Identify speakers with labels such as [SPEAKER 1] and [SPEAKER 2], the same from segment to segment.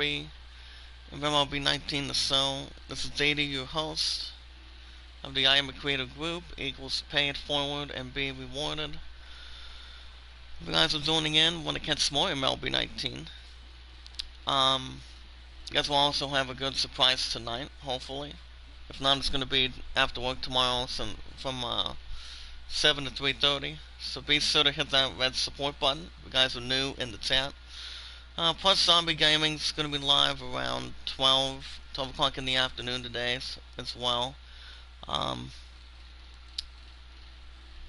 [SPEAKER 1] 3 of MLB 19 to sell. This is Data, your host of the Iamacreator group, equals Payitforward and be rewarded. If you guys are joining in, want to catch more MLB 19. Guess we'll also have a good surprise tonight, hopefully. If not, it's going to be after work tomorrow from 7 to 3:30. So be sure to hit that red support button if you guys are new in the chat. Plus, Zombie Gaming is going to be live around 12 o'clock in the afternoon today as well.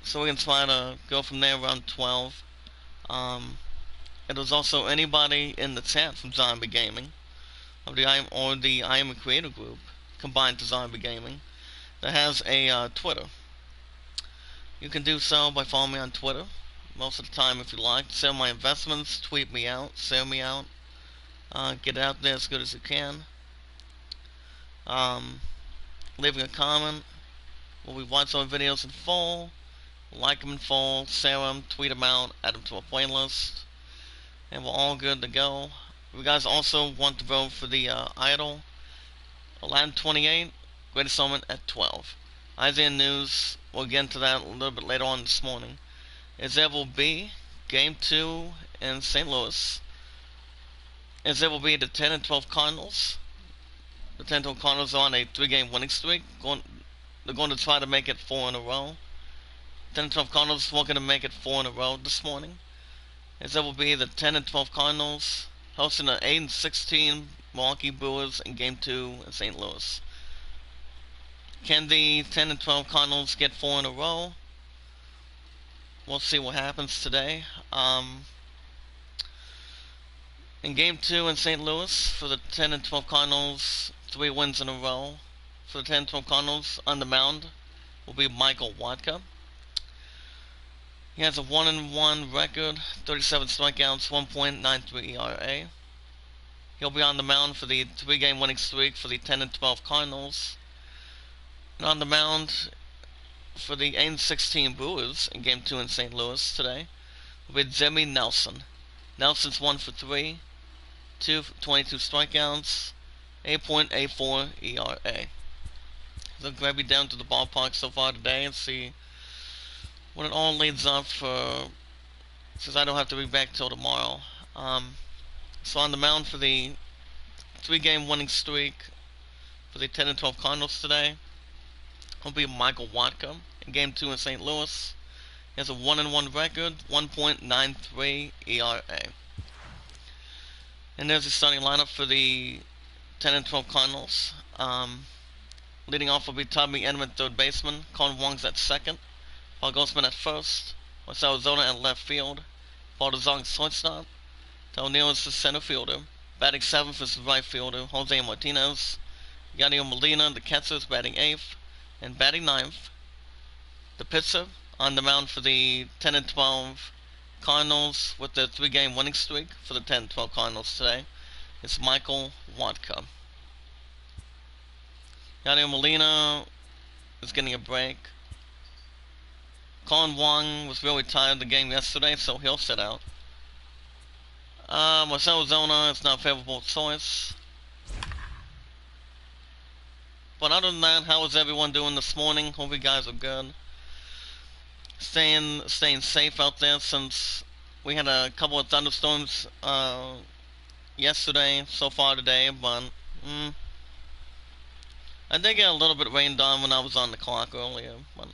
[SPEAKER 1] So we can try to go from there around 12. It was also anybody in the chat from Zombie Gaming or the Iamacreator group combined to Zombie Gaming that has a Twitter. You can do so by following me on Twitter most of the time if you like. Sell my investments, tweet me out, sell me out, get it out there as good as you can. Leaving a comment. Will we watch our videos in full? Like them in full, share them, tweet them out, add them to a playlist, and we're all good to go. If you guys also want to vote for the Idol, Aladdin 28, Greatest Moment at 12. Isaiah News, we'll get into that a little bit later on this morning. As there will be Game 2 in St. Louis. As there will be the 10 and 12 Cardinals. The 10 and 12 Cardinals are on a 3-game winning streak. They're going to try to make it 4 in a row. 10 and 12 Cardinals were going to make it 4 in a row this morning. As there will be the 10 and 12 Cardinals hosting the 8 and 16 Milwaukee Brewers in Game 2 in St. Louis. Can the 10 and 12 Cardinals get 4 in a row? We'll see what happens today. In Game 2 in St. Louis, for the 10 and 12 Cardinals, 3 wins in a row. For the 10 and 12 Cardinals, on the mound will be Michael Wacha. He has a 1-1 record, 37 strikeouts, 1.93 ERA. He'll be on the mound for the 3-game winning streak for the 10 and 12 Cardinals. And on the mound for the 8 and 16 Brewers in Game 2 in St. Louis today will be Jimmy Nelson. Nelson's 1 for 3, 22 strikeouts, 8.84 ERA. So grab you down to the ballpark so far today and see what it all leads up for, since I don't have to be back till tomorrow. So on the mound for the 3-game winning streak for the 10 and 12 Cardinals today will be Michael Wacha in Game 2 in St. Louis. He has a 1-1 record, 1.93 ERA. And there's the starting lineup for the 10 and 12 Cardinals. Leading off will be Tommy Edman at third baseman, Colin Wong's at second, Paul Ghostman at first, West Arizona at left field, Paul DeZong shortstop, Tal Neal is the center fielder, batting 7th is the right fielder, Jose Martinez, Yadier Molina, the catcher, is batting 8th, and batting 9th, the pitcher on the mound for the 10 and 12 Cardinals with the 3-game winning streak for the 10 and 12 Cardinals today is Michael Wacha. Yadier Molina is getting a break. Colin Wong was really tired of the game yesterday, so he'll sit out. West Arizona is not a favorable choice. But other than that, how is everyone doing this morning? Hope you guys are good. Staying safe out there since we had a couple of thunderstorms yesterday, so far today, but I did get a little bit rained on when I was on the clock earlier, but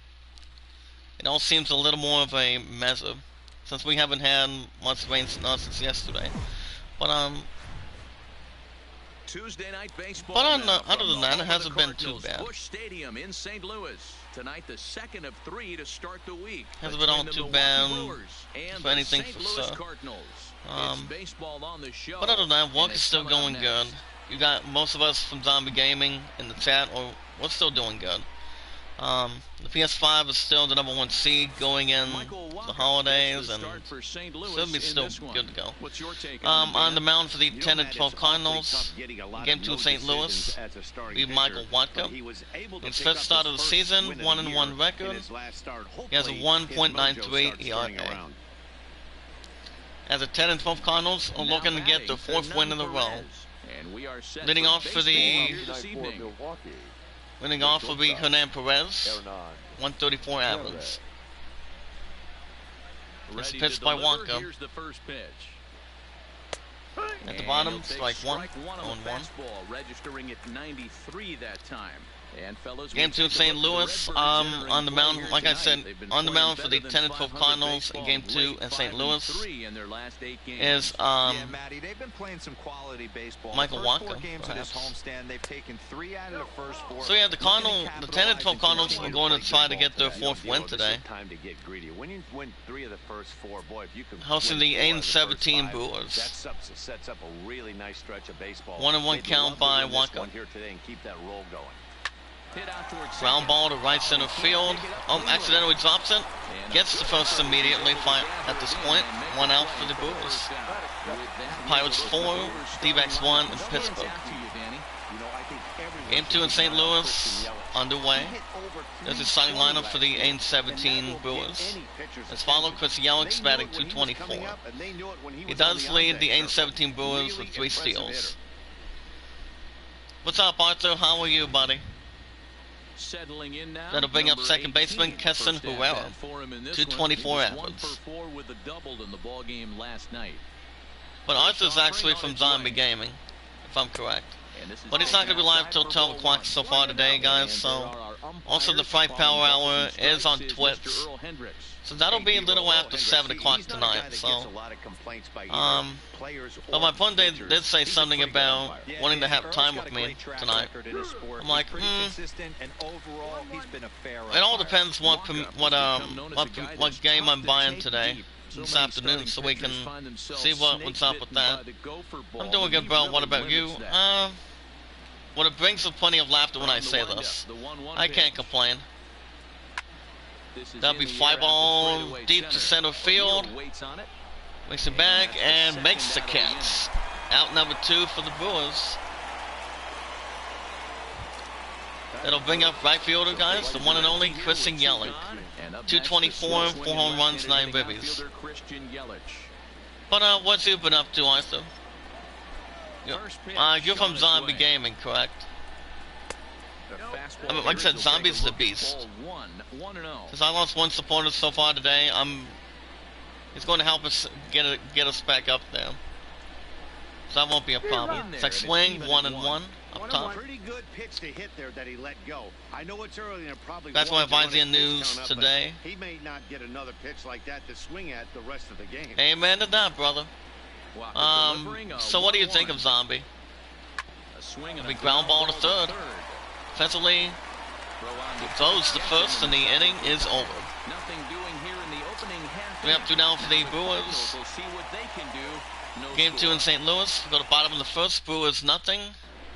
[SPEAKER 1] it all seems a little more of a measure since we haven't had much rain since yesterday. But
[SPEAKER 2] Tuesday night baseball.
[SPEAKER 1] But other than that, it hasn't been too bad.
[SPEAKER 2] Busch Stadium in St. Louis tonight, the second of 3 to start the week.
[SPEAKER 1] Hasn't been all too bad for anything for sure. But other than that, work is still going good. You got most of us from Zombie Gaming in the chat, or we're still doing good. The PS5 is still the #1 seed going in the holidays, and should be still good to go. On the mound for the 10 and 12 Cardinals, Game 2 in St. Louis, be Michael Wacha. His 5th start of the season, 1-1 record. He has a 1.93 ERA. As the 10 and 12 Cardinals are looking to get their 4th win in a row.
[SPEAKER 2] And we are set
[SPEAKER 1] Leading
[SPEAKER 2] for
[SPEAKER 1] off for
[SPEAKER 2] baseball
[SPEAKER 1] the
[SPEAKER 2] here this evening.
[SPEAKER 1] winning off will be Hernan Perez, 134 average. It's
[SPEAKER 2] Ready
[SPEAKER 1] pitched
[SPEAKER 2] to
[SPEAKER 1] by
[SPEAKER 2] deliver.
[SPEAKER 1] Wonka.
[SPEAKER 2] Here's the first pitch.
[SPEAKER 1] At the
[SPEAKER 2] And
[SPEAKER 1] bottom,
[SPEAKER 2] he'll take
[SPEAKER 1] strike one,
[SPEAKER 2] on the
[SPEAKER 1] 0-1.
[SPEAKER 2] fastball, registering at 93 that time. And fellas,
[SPEAKER 1] Game 2 St. Louis, on the mound, like I said, on the mound for the 10 and 12 Cardinals in Game 2 in St. Louis is
[SPEAKER 3] Yeah, Matty, they've been playing some quality baseball.
[SPEAKER 1] Michael
[SPEAKER 3] First four
[SPEAKER 1] Wacha,
[SPEAKER 3] games of this
[SPEAKER 1] perhaps.
[SPEAKER 3] homestand, they've taken 3 out of the first 4.
[SPEAKER 1] So yeah, the 10 and 12 Cardinals are going to try to get their 4th win today.
[SPEAKER 4] Time to get greedy. When you win 3 of the first 4, boy, if you can
[SPEAKER 1] Hosting
[SPEAKER 4] win
[SPEAKER 1] the
[SPEAKER 4] 4
[SPEAKER 1] 8
[SPEAKER 4] out
[SPEAKER 1] and
[SPEAKER 4] of the
[SPEAKER 1] 17
[SPEAKER 4] first 5,
[SPEAKER 1] Brewers.
[SPEAKER 4] that sets up a really nice stretch of baseball.
[SPEAKER 1] 1-1
[SPEAKER 4] They'd
[SPEAKER 1] count
[SPEAKER 4] love to
[SPEAKER 1] by
[SPEAKER 4] win this
[SPEAKER 1] Wonka.
[SPEAKER 4] one here today and keep that roll going.
[SPEAKER 2] Hit out towards
[SPEAKER 1] Ground
[SPEAKER 2] second.
[SPEAKER 1] ball to right center field. Oh, accidentally drops it. Gets the first immediately at this point. 1 out for the Brewers. Pirates 4, D-backs 1 in Pittsburgh. Game 2 in St. Louis underway. There's a starting lineup for the 8 and 17 Brewers. As followed, Chris Yelich batting .224. He does lead the 8 and 17 Brewers with 3 steals. What's up, Arthur? How are you, buddy?
[SPEAKER 2] Settling in now.
[SPEAKER 1] That'll bring up
[SPEAKER 2] Number
[SPEAKER 1] second baseman
[SPEAKER 2] 18,
[SPEAKER 1] Keston
[SPEAKER 2] first at
[SPEAKER 1] Herrera,
[SPEAKER 2] bat for him in this
[SPEAKER 1] 224
[SPEAKER 2] one. He was
[SPEAKER 1] average.
[SPEAKER 2] 1 for 4 with a double in the ball game last night.
[SPEAKER 1] But Arthur's actually from Zombie Gaming, if I'm correct. But he's not going to be live till 12 o'clock so far today, guys, so... Also, the Fright Power Hour is on Twitch, so that'll be a little after 7 o'clock tonight, so... But my opponent did say something about wanting to have time with me tonight. I'm like, it all depends what game I'm buying today, this afternoon, so we can see what's up with that. I'm doing good, bro. What about you? Well, it brings up plenty of laughter when I say this. I can't complain. That'll be fly ball deep to center field. Makes it back and makes the catch. Out number 2 for the Brewers. That'll bring up right fielder, guys, the one and only Christian Yelich. 224, 4 home runs, 9 ribbies. But what's you been up to, Arthur? You're from Zombie Gaming, correct? I mean, like I said, Zombie's the beast. Because I lost 1 supporter so far today, it's going to help us get us back up there. So that won't be a problem. It's like swing, 1-1 up top.
[SPEAKER 4] Pretty good pitch to hit there that he let go. I know it's early and probably
[SPEAKER 1] That's my Visine news today.
[SPEAKER 4] He may not get another pitch like that to swing at the rest of the game.
[SPEAKER 1] Amen to that, brother. So what do you think of Zombie? We ground ball to third. Offensively, throws the first, and the inning is over.
[SPEAKER 2] Nothing doing here in the opening half.
[SPEAKER 1] 3 up, 2 down for the Brewers.
[SPEAKER 2] We'll see what they can do. No
[SPEAKER 1] Game 2
[SPEAKER 2] score.
[SPEAKER 1] in St. Louis. We go to bottom of the first. Brewers nothing,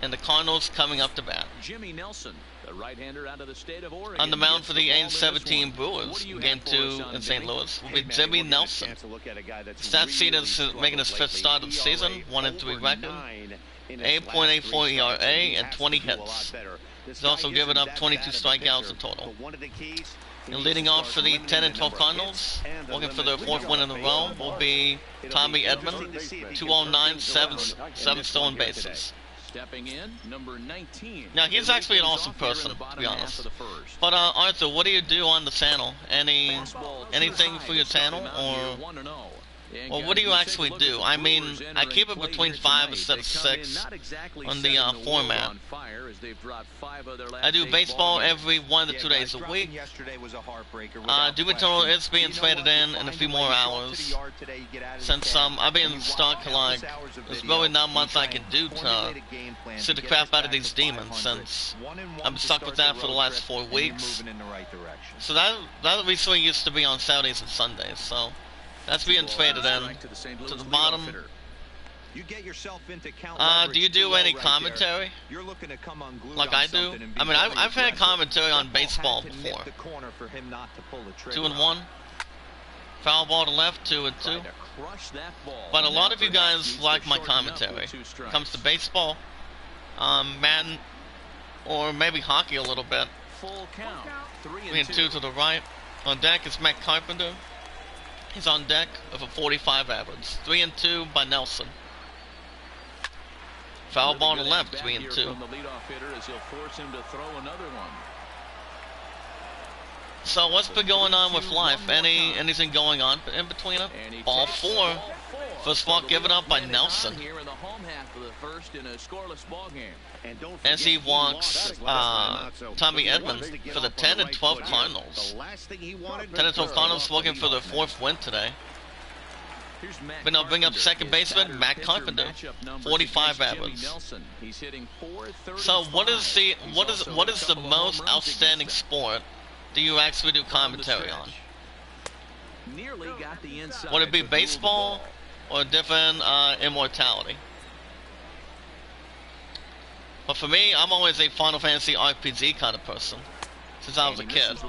[SPEAKER 1] and the Cardinals coming up to bat.
[SPEAKER 2] Jimmy Nelson, the right-hander out of the state of Oregon.
[SPEAKER 1] On the mound
[SPEAKER 2] gets
[SPEAKER 1] for the
[SPEAKER 2] ball
[SPEAKER 1] 8
[SPEAKER 2] in
[SPEAKER 1] and
[SPEAKER 2] this
[SPEAKER 1] 17
[SPEAKER 2] one.
[SPEAKER 1] Brewers.
[SPEAKER 2] What do you
[SPEAKER 1] Game
[SPEAKER 2] have for us
[SPEAKER 1] 2
[SPEAKER 2] on
[SPEAKER 1] in St.
[SPEAKER 2] Jimmy?
[SPEAKER 1] Louis will be Jimmy Nelson. Stat sheet is making his 5th start of the season. 1-3 record. 8.84 ERA and 20 hits. He's also given up 22 strikeouts in total. And leading off for the 10 and 12 Cardinals, looking for their 4th win in a row, will be Tommy Edman, 209, 7 stolen bases.
[SPEAKER 2] Stepping in, number 19.
[SPEAKER 1] Now, he's actually an awesome person, to be honest. But, Arthur, what do you do on the channel? Anything for your channel, or... Well, what do you actually do? I mean, I keep it between 5 instead of 6 on the format. I do baseball every 1 to 2 days a week. Doom Eternal is being traded in a few more hours. Since I've been stuck, like, there's really not much I can do to shoot the crap out of these demons, since I've been stuck with that for the last 4 weeks. So that recently used to be on Saturdays and Sundays, so... That's being traded in to the bottom. Do you do any commentary? Like I do? I mean, I've had commentary on baseball before. 2-1. Foul ball to left, 2-2. But a lot of you guys like my commentary. When it comes to baseball, Madden, or maybe hockey a little bit. 3-2 to the right. On deck is Matt Carpenter. He's on deck of a 45 average. 3-2 by Nelson. Foul ball to
[SPEAKER 2] Really good
[SPEAKER 1] left,
[SPEAKER 2] at-bat
[SPEAKER 1] 3 and
[SPEAKER 2] here
[SPEAKER 1] 2.
[SPEAKER 2] from the leadoff hitter as he'll force him to throw another one.
[SPEAKER 1] So what's been going on with life? Anything going on in between it? Ball 4. First ball given up by Nelson.
[SPEAKER 2] Here in the home half of the first in a scoreless ball game.
[SPEAKER 1] As he walks Tommy Edman for the 10 and 12 Cardinals. 10 and 12 Cardinals looking for their 4th win today. But now bring up second baseman Matt Carpenter, 45 average. So what is the most outstanding sport do you actually do commentary on? Would it be baseball or different immortality? But for me, I'm always a Final Fantasy RPG kind of person since I was a kid,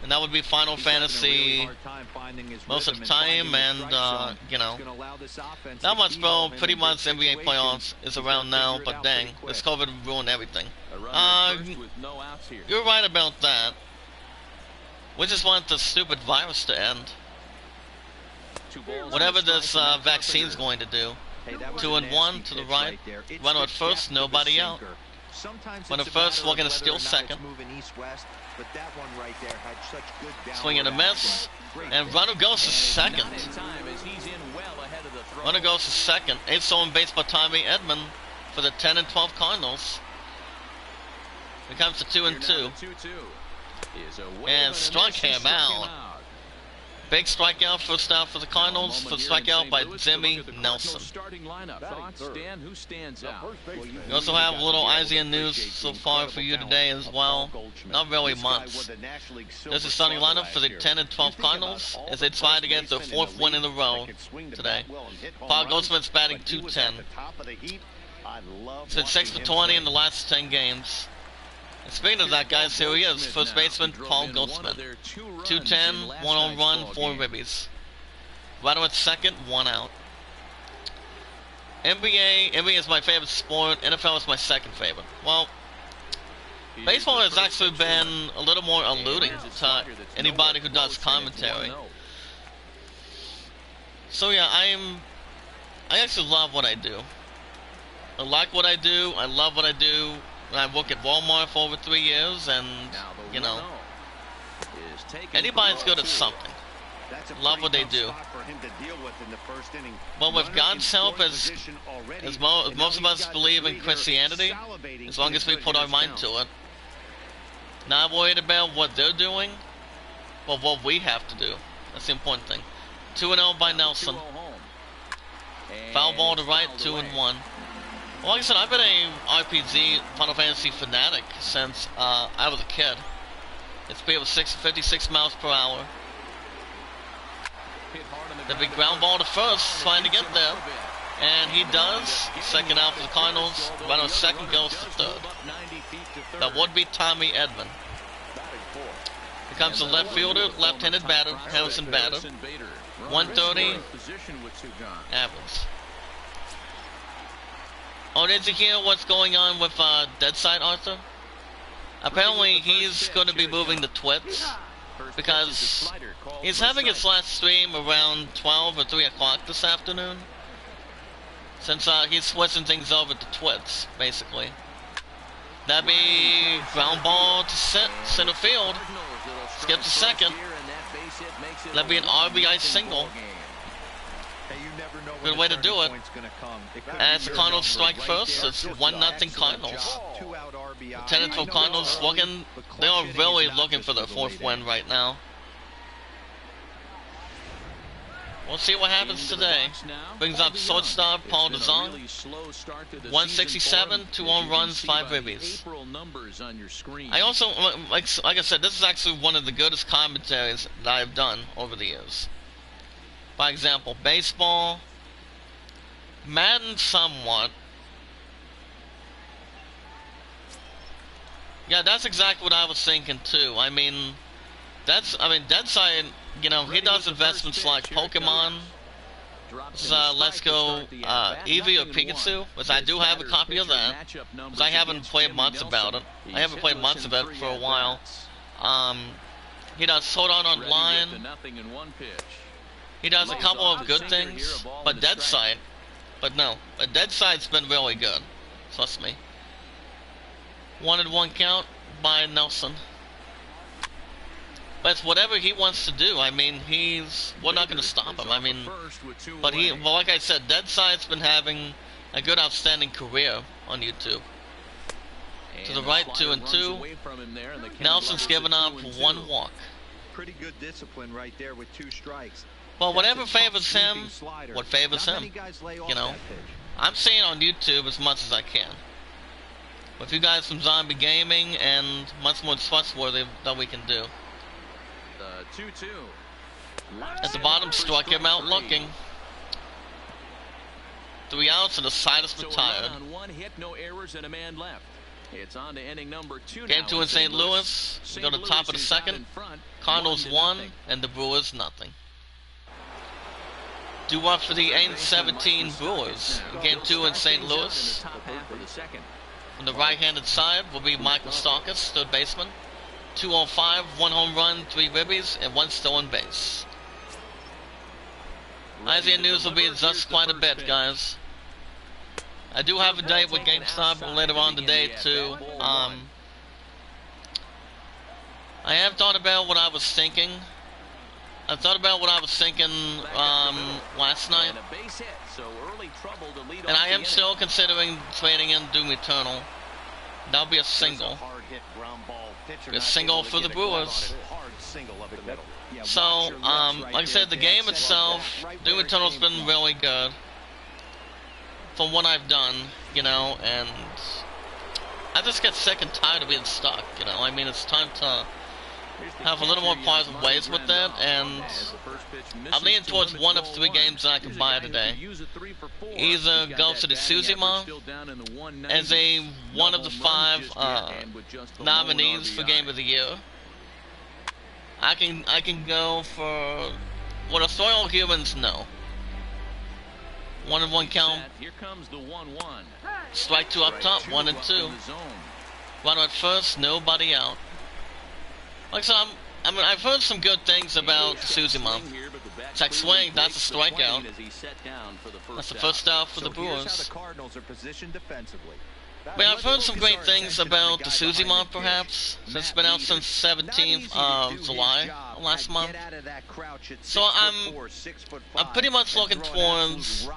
[SPEAKER 1] and that would be Final Fantasy most of the time. And you know, not much, bro. Pretty much NBA playoffs is around now, but dang, this COVID ruined everything. You're right about that. We just want the stupid virus to end. Whatever this vaccine's going to do. 2 and 1 to the right. Runner at first, nobody out. Runner first, we're going to steal second. Swing and a miss. And runner goes to second. Runner goes to second. Ace stolen base by Tommy Edman for the 10 and 12 Cardinals. It comes to 2 and 2. And struck him out. Big strikeout first out for the Cardinals. For strikeout by Jimmy Nelson. We also have a little IZN news so far for you today as well. Not really much. This is starting lineup for the 10 and 12 Cardinals as they try to get their 4th win in a row today. Paul Goldschmidt's batting .210. He's hit 6 for 20 in the last 10 games. And speaking of that, guys, here he is, first baseman Paul Goldschmidt. 210, 1 home run, 4 ribbies. Runner at second, 1 out. NBA is my favorite sport. NFL is my second favorite. Well, baseball has actually been a little more eluding to anybody who does commentary. So yeah, I actually love what I do. I like what I do. I love what I do. I work at Walmart for over 3 years, and, you know, anybody's good at something. Love what they do. But with God's help, as most of us believe in Christianity, as long as we put our mind to it, not worried about what they're doing, but what we have to do. That's the important thing. 2-0 by Nelson. Foul ball to right, 2 and 1. Well, like I said, I've been a RPG Final Fantasy fanatic since I was a kid. It's speed of 56 miles per hour. The big ground ball to first, trying to get there. And he does. Second out for the Cardinals. Runner second goes to third. That would be Tommy Edman. Here comes the left fielder, left-handed batter, Harrison batter. 130 average. Oh, did you hear what's going on with Dead Side, Arthur? Apparently, he's going to be moving to Twitch because he's having his last stream around 12 or 3 o'clock this afternoon. Since he's switching things over to Twitch, basically. That'd be ground ball to center field. Skip to second. That'd be an RBI single. Good way to do it. As the Cardinals strike first, it's 1-0 Cardinals. The 10 and 12 Cardinals looking, they are really looking for their 4th win right now. We'll see what happens today. Brings up shortstop Paul DeZong. 167, 2 home runs, 5 ribbies. I also, like I said, this is actually one of the goodest commentaries that I've done over the years. By example, baseball, Madden somewhat. Yeah, that's exactly what I was thinking too. I mean, Deadside, you know, he does investments like Pokemon. Let's Go Eevee or Pikachu, which I do have a copy of that, because I haven't played months about it. I haven't played months of it for a while. He does Sword Art Online. He does a couple of good things, but Deadside, But no, a dead side's been really good. Trust me. 1-1 count by Nelson. But it's whatever he wants to do. I mean, we're not going to stop him. I mean, but well, like I said, dead side's been having a good, outstanding career on YouTube. To the right, 2-2. Nelson's given up 1 walk.
[SPEAKER 3] Pretty good discipline right there with 2 strikes.
[SPEAKER 1] Well, whatever favors him, what favors him, you know. I'm seeing on YouTube as much as I can. With you guys from Zombie Gaming and much more trustworthy that we can do.
[SPEAKER 2] 2-2.
[SPEAKER 1] At the bottom, struck him out looking. 3 outs and the side is retired.
[SPEAKER 2] So on 1 hit, no errors and a man left. It's on to inning number 2
[SPEAKER 1] Game
[SPEAKER 2] now
[SPEAKER 1] 2 in St. Louis. We go to the top of the second. Cardinals 1 and the Brewers nothing. Due up for the 8-17 Brewers. Game 2 in St. Louis. On the right-handed side will be Michael Stalkis, third baseman. 205, 1 home run, 3 ribbies, and 1 stolen base. Isaiah News will be adjusted quite a bit, guys. I do have a date with GameStop later on today, too. I have thought about what I was thinking. I thought about what I was thinking last night. And I am still considering trading in Doom Eternal. That'll be a single. A single for the Brewers. So, like I said, the game itself, Doom Eternal's been really good. From what I've done, you know, and I just get sick and tired of being stuck, you know. I mean, it's time to have a little more positive ways with it, and I'm leaning towards 1 of 3 games that I can buy today. Either go to the Tsushima as a 1 of the 5 nominees for Game of the Year. I can go for what a Soil Humans know. 1-1 count.
[SPEAKER 2] Here comes the 1-1.
[SPEAKER 1] Strike 2 up top, 1-2. Runner at first, nobody out. Like so, I mean, I've heard some good things about Tsushima. Check swing, that's a strikeout. That's the first out for the Brewers. I mean, I've heard some great things about the Tsushima, perhaps. It's been out since 17th of July, last month. So I'm pretty much looking towards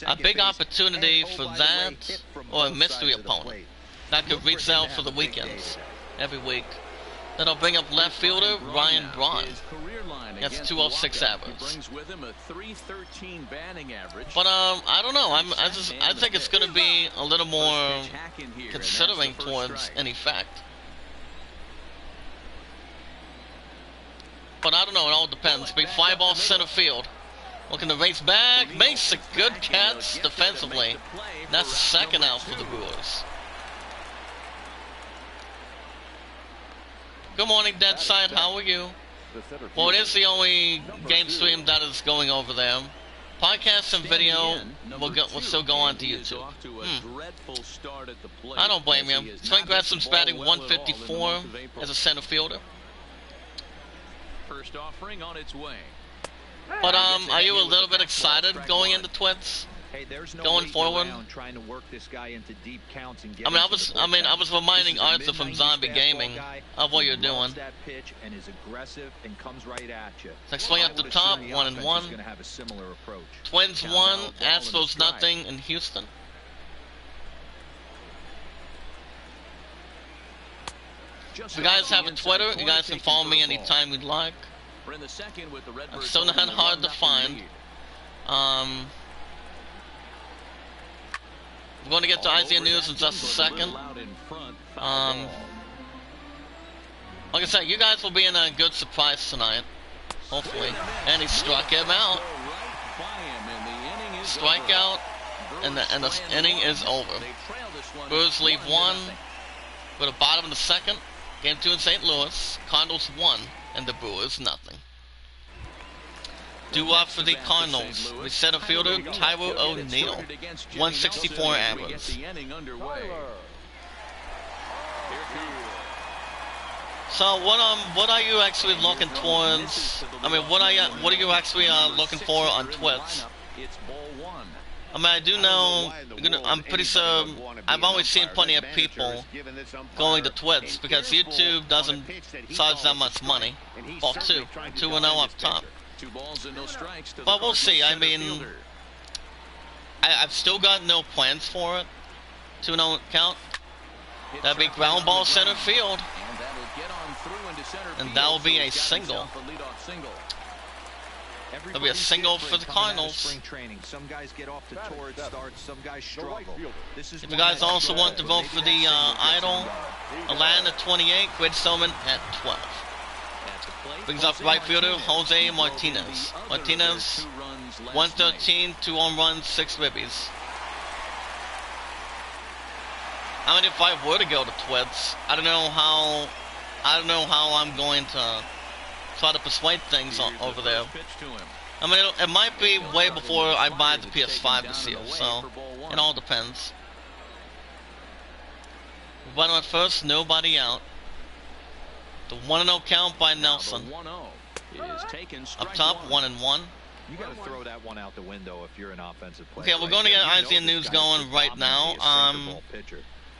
[SPEAKER 1] a big opportunity for that, or a mystery opponent that could reach out for the weekends, every week. Then I'll bring up left fielder Ryan Braun. That's 206 average. But I don't know. I think it's going to be a little more considering towards an effect. But I don't know. It all depends. Big fly ball center field. Looking to race back. Makes a good catch defensively. That's the second out for the Brewers. Good morning, Dead Side. How are you? Well, it is the only game stream that is going over there. Podcast and video will still go on to YouTube. I don't blame you. Swing Grassham's batting 154 as a center fielder.
[SPEAKER 2] First offering on its way.
[SPEAKER 1] But are you a little bit excited going into Twits?
[SPEAKER 3] Hey, there's no
[SPEAKER 1] going forward,
[SPEAKER 3] trying to work this guy into deep counts and
[SPEAKER 1] I was reminding Arthur from Zombie Gaming of what you're doing. Next play at the top, 1-1. Twins 1, Astros nothing in Houston. If you guys have a Twitter, you guys can follow me anytime you'd like. I'm still not hard to find. We're going to get to Isaiah News in just a second. Like I said, you guys will be in a good surprise tonight, hopefully. And he struck him out. Strikeout, and the inning is over. Brewers leave 1. Go to the bottom of the second. Game 2 in St. Louis. Cardinals 1, and the Brewers nothing. Due up for the Cardinals, with center fielder Tyler O'Neill, 164 average. So what are you actually looking towards? I mean, what are you actually looking for on Twits? I mean, I do know, I'm pretty sure, I've always seen plenty of people going to Twits because YouTube doesn't charge that much money. Well, 2-0 up top.
[SPEAKER 2] 2 balls and no strikes to the
[SPEAKER 1] But we'll see. I
[SPEAKER 2] Cardinals
[SPEAKER 1] mean,
[SPEAKER 2] center fielder.
[SPEAKER 1] I've still got no plans for it. 2-0 count. That'd be ground ball center field.
[SPEAKER 2] And that'll get on through into center
[SPEAKER 1] And
[SPEAKER 2] field,
[SPEAKER 1] that'll be
[SPEAKER 2] so
[SPEAKER 1] a
[SPEAKER 2] he's got
[SPEAKER 1] single.
[SPEAKER 2] himself a leadoff single.
[SPEAKER 1] That'll be a single for the Cardinals.
[SPEAKER 3] Spring training. Some guys get off to torrid starts, some guys struggle. This is
[SPEAKER 1] If you guys also want to vote for the Idol, Atlanta at 28, Grid Stillman at 12.
[SPEAKER 2] At the plate,
[SPEAKER 1] Brings up right fielder Jose Martinez. Martinez, 113, 2 home runs, 6 ribbies. I mean, if I were to go to Twits, I don't know how I'm going to try to persuade things over there. I mean, it might be way before I buy the PS5 this year, so it all depends. But at first, nobody out. The 1-0 count by Nelson. Up top, 1-1.
[SPEAKER 3] You got to throw that one out the window if you're an offensive player.
[SPEAKER 1] Okay, we're going to get IZN News going right now.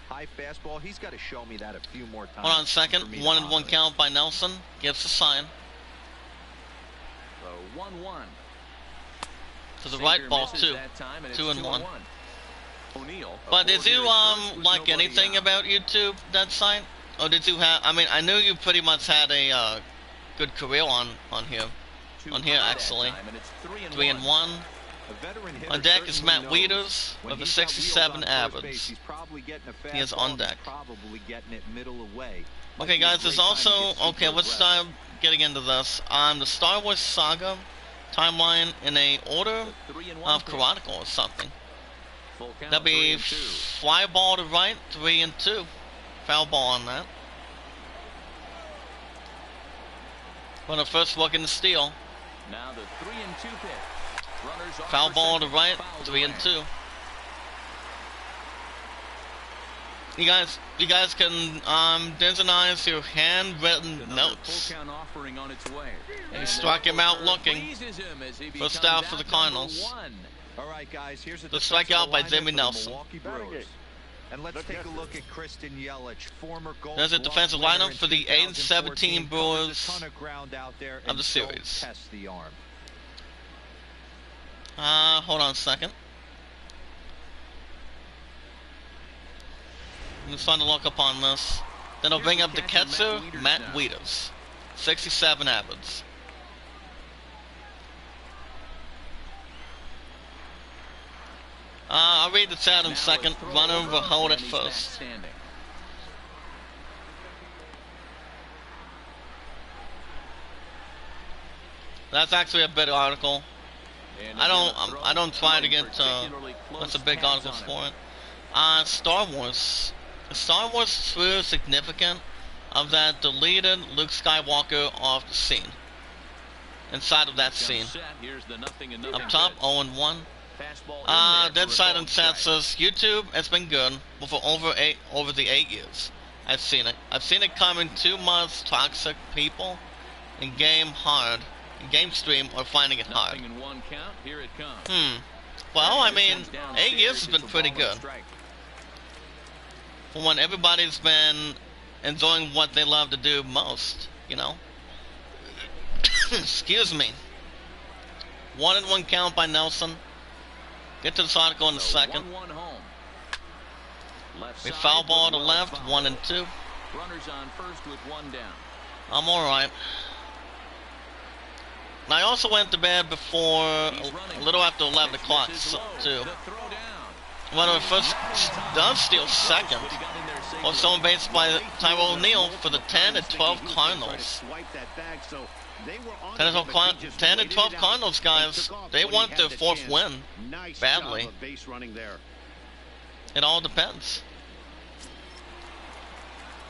[SPEAKER 3] High fastball, he's got to show me that a few more times.
[SPEAKER 1] Hold on a second. 1-1 count by Nelson. Gives a sign.
[SPEAKER 2] So 1-1.
[SPEAKER 1] To the right, ball 2. 2-1. But did you like anything about YouTube that site? Or did you have? I mean, I knew you pretty much had a good career on here. On here actually. 3-1. On deck is Matt Wieters with a 67 average. He is on deck. Okay, guys, there's also, okay, let's start getting into this. The Star Wars Saga timeline in a order of chronological or something. That'd be fly ball to right, 3-2. Foul ball on that. On the first look in the steal.
[SPEAKER 2] Now the 3-2 pitch.
[SPEAKER 1] Foul ball to right, 3-2. You guys can designize your handwritten notes. And strike him out looking. First out for the Cardinals.
[SPEAKER 3] All right, guys, here's
[SPEAKER 1] the strikeout by Jimmy Nelson.
[SPEAKER 3] And let's take a look at Kristen Yelich, former gold
[SPEAKER 1] There's a defensive lineup for the 8-17 Brewers of the series. Hold on a second. I'm just trying to look up on this. Then I'll bring up the catcher, Matt Wieters. 67 average. I'll read the chat in a second. Runner will hold it first. That's actually a better article. I don't try to get that's a big article for it. Star Wars. Star Wars is significant of that deleted Luke Skywalker off the scene. Inside of that scene. Up top, 0-1. Dead Silent Chat says YouTube has been good for over the 8 years. I've seen it. I've seen it come in too much toxic people in game hard. Game stream or finding it hard. Well, I mean, 8 years has been pretty good. For when everybody's been enjoying what they love to do most, you know. Excuse me. 1-1 count by Nelson. Get to this article in a second. We foul ball to left, 1-2. I'm alright. And I also went to bed before a little after 11 o'clock too. Runner first does steal second. Also on base by Tyrell O'Neill for the 10-12 Cardinals. 10-12 Cardinals, guys. They want their 4th win badly. It all depends.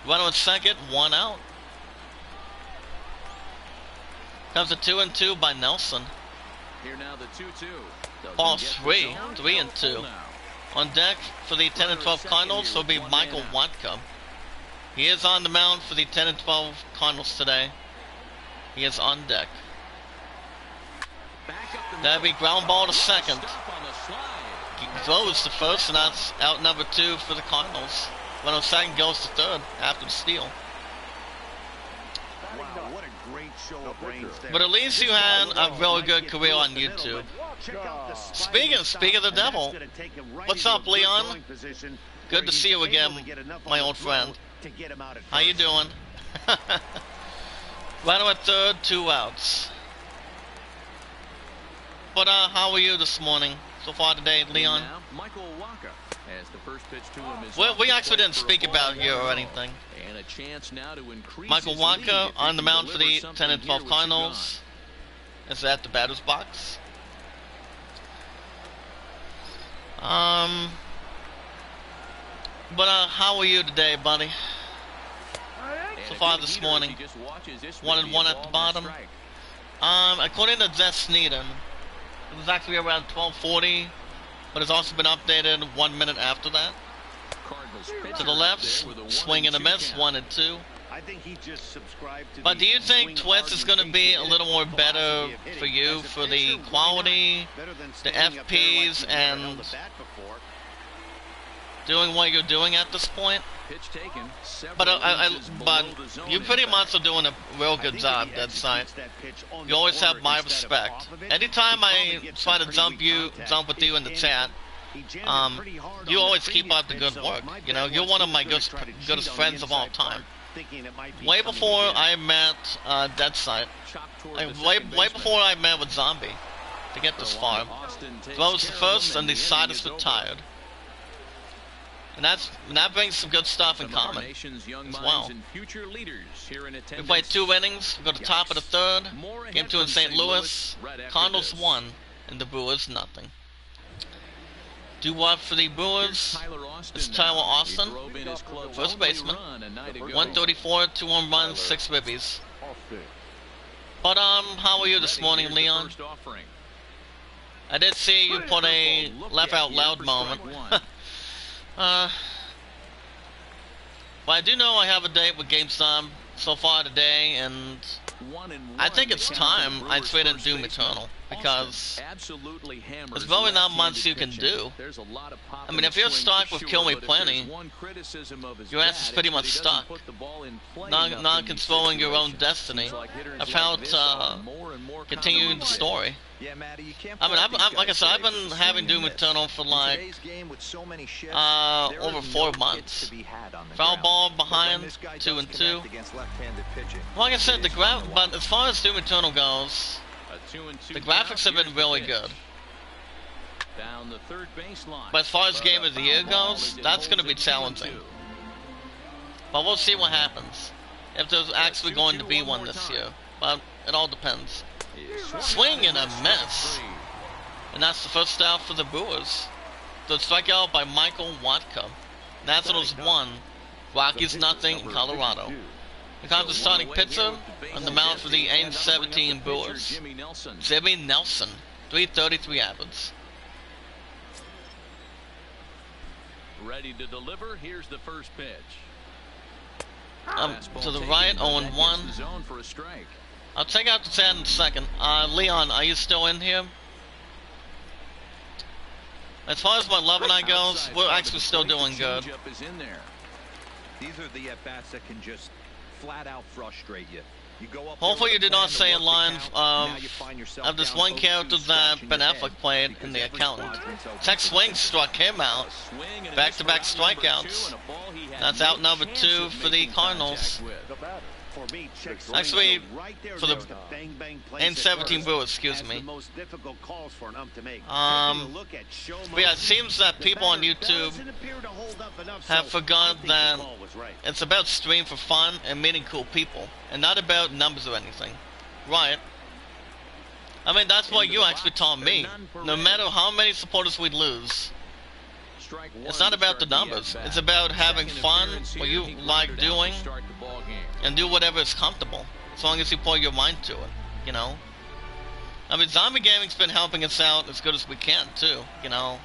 [SPEAKER 1] Runner at second, 1 out. Comes a 2-2 by Nelson.
[SPEAKER 2] Here now the 2-2.
[SPEAKER 1] Ball 3-2. On deck for the 10-12 Cardinals will be Michael Watka. He is on the mound for the 10-12 Cardinals today. He is on deck. That'll be ground ball to second. throws to first, and that's out number 2 for the Cardinals. Runners second goes to third after the steal.
[SPEAKER 4] Wow, what a great show of brains there.
[SPEAKER 1] But at least you had a really good career on YouTube. Speaking of the devil, what's up, Leon? Good to see you again, my old friend. How you doing? Runner at third, 2 outs. But how are you this morning? So far today, Leon? We actually didn't speak about you or anything. Michael Walker on the mound for the 10 and 12 Cardinals. Is at the batter's box. But how are you today, buddy? So far this morning, 1-1 at the bottom. According to Zeth Sneeden, it was actually around 12:40, but it's also been updated 1 minute after that. To the left, swing and a miss, 1 and 2. But do you think Twitch is going to be a little more better for you for the quality, the FPs, and doing what you're doing at this point? But but you pretty much are doing a real good job that side. You always have my respect. Anytime I try to jump with you in the chat, you always keep up the good work. You know, you're one of my goodest friends of all time. Way before I met Dead Sight, way before I met with Zombie to get this far. Throws the first and decided to retired. And that brings some good stuff in common as well. We played 2 innings, we go to top of the third, game 2 in St. Louis, Cardinals 1, and the Brewers nothing. Do what for the Brewers? It's Tyler Austin, first baseman, 134, 2 home runs, 6 ribbies. But how are you this morning, Leon? I did see you put a laugh out loud moment. But I do know I have a date with GameStop so far today, and I think it's time I trade in Doom Eternal, because there's really not much you can do. I mean, if you're stuck with Kill Me Plenty, your ass is pretty much stuck, not controlling your own destiny of how to continue the story. I mean, like I said, I've been having Doom Eternal for like over 4 months. Foul ball behind, 2 and 2. Like I said, but as far as Doom Eternal goes, the graphics have been really good. But as far as Game of the Year goes, that's going to be challenging. But we'll see what happens, if there's actually going to be one this year. But it all depends. Swing and a miss. And that's the first out for the Brewers. The strikeout by Michael Watka. Nationals 1, Rockies nothing in Colorado. The Cardinals starting pitcher on the mound for the N17 Brewers, Jimmy Nelson, 333 average.
[SPEAKER 2] Ready to deliver. Here's the first pitch.
[SPEAKER 1] To the right, 0-1. I'll take out the 10 in a second. Leon, are you still in here? As far as my love and I goes, we're actually still doing good.
[SPEAKER 3] These are the at-bats that can just flat out frustrate you.
[SPEAKER 1] Hopefully you did not say in line of this one character that Ben Affleck played in The Accountant. Tech Swing struck him out. Back-to-back strikeouts. That's out number 2 for the Cardinals. Actually, for the N17 Brewers, excuse me. But yeah, it seems that people on YouTube have forgot that it's about stream for fun and meeting cool people, and not about numbers or anything. Right? I mean, that's what you actually taught me. No matter how many supporters we lose, it's not about the numbers. It's about having fun, what you like doing, and do whatever is comfortable, as long as you put your mind to it, you know? I mean, zombie gaming's been helping us out as good as we can, too, you know?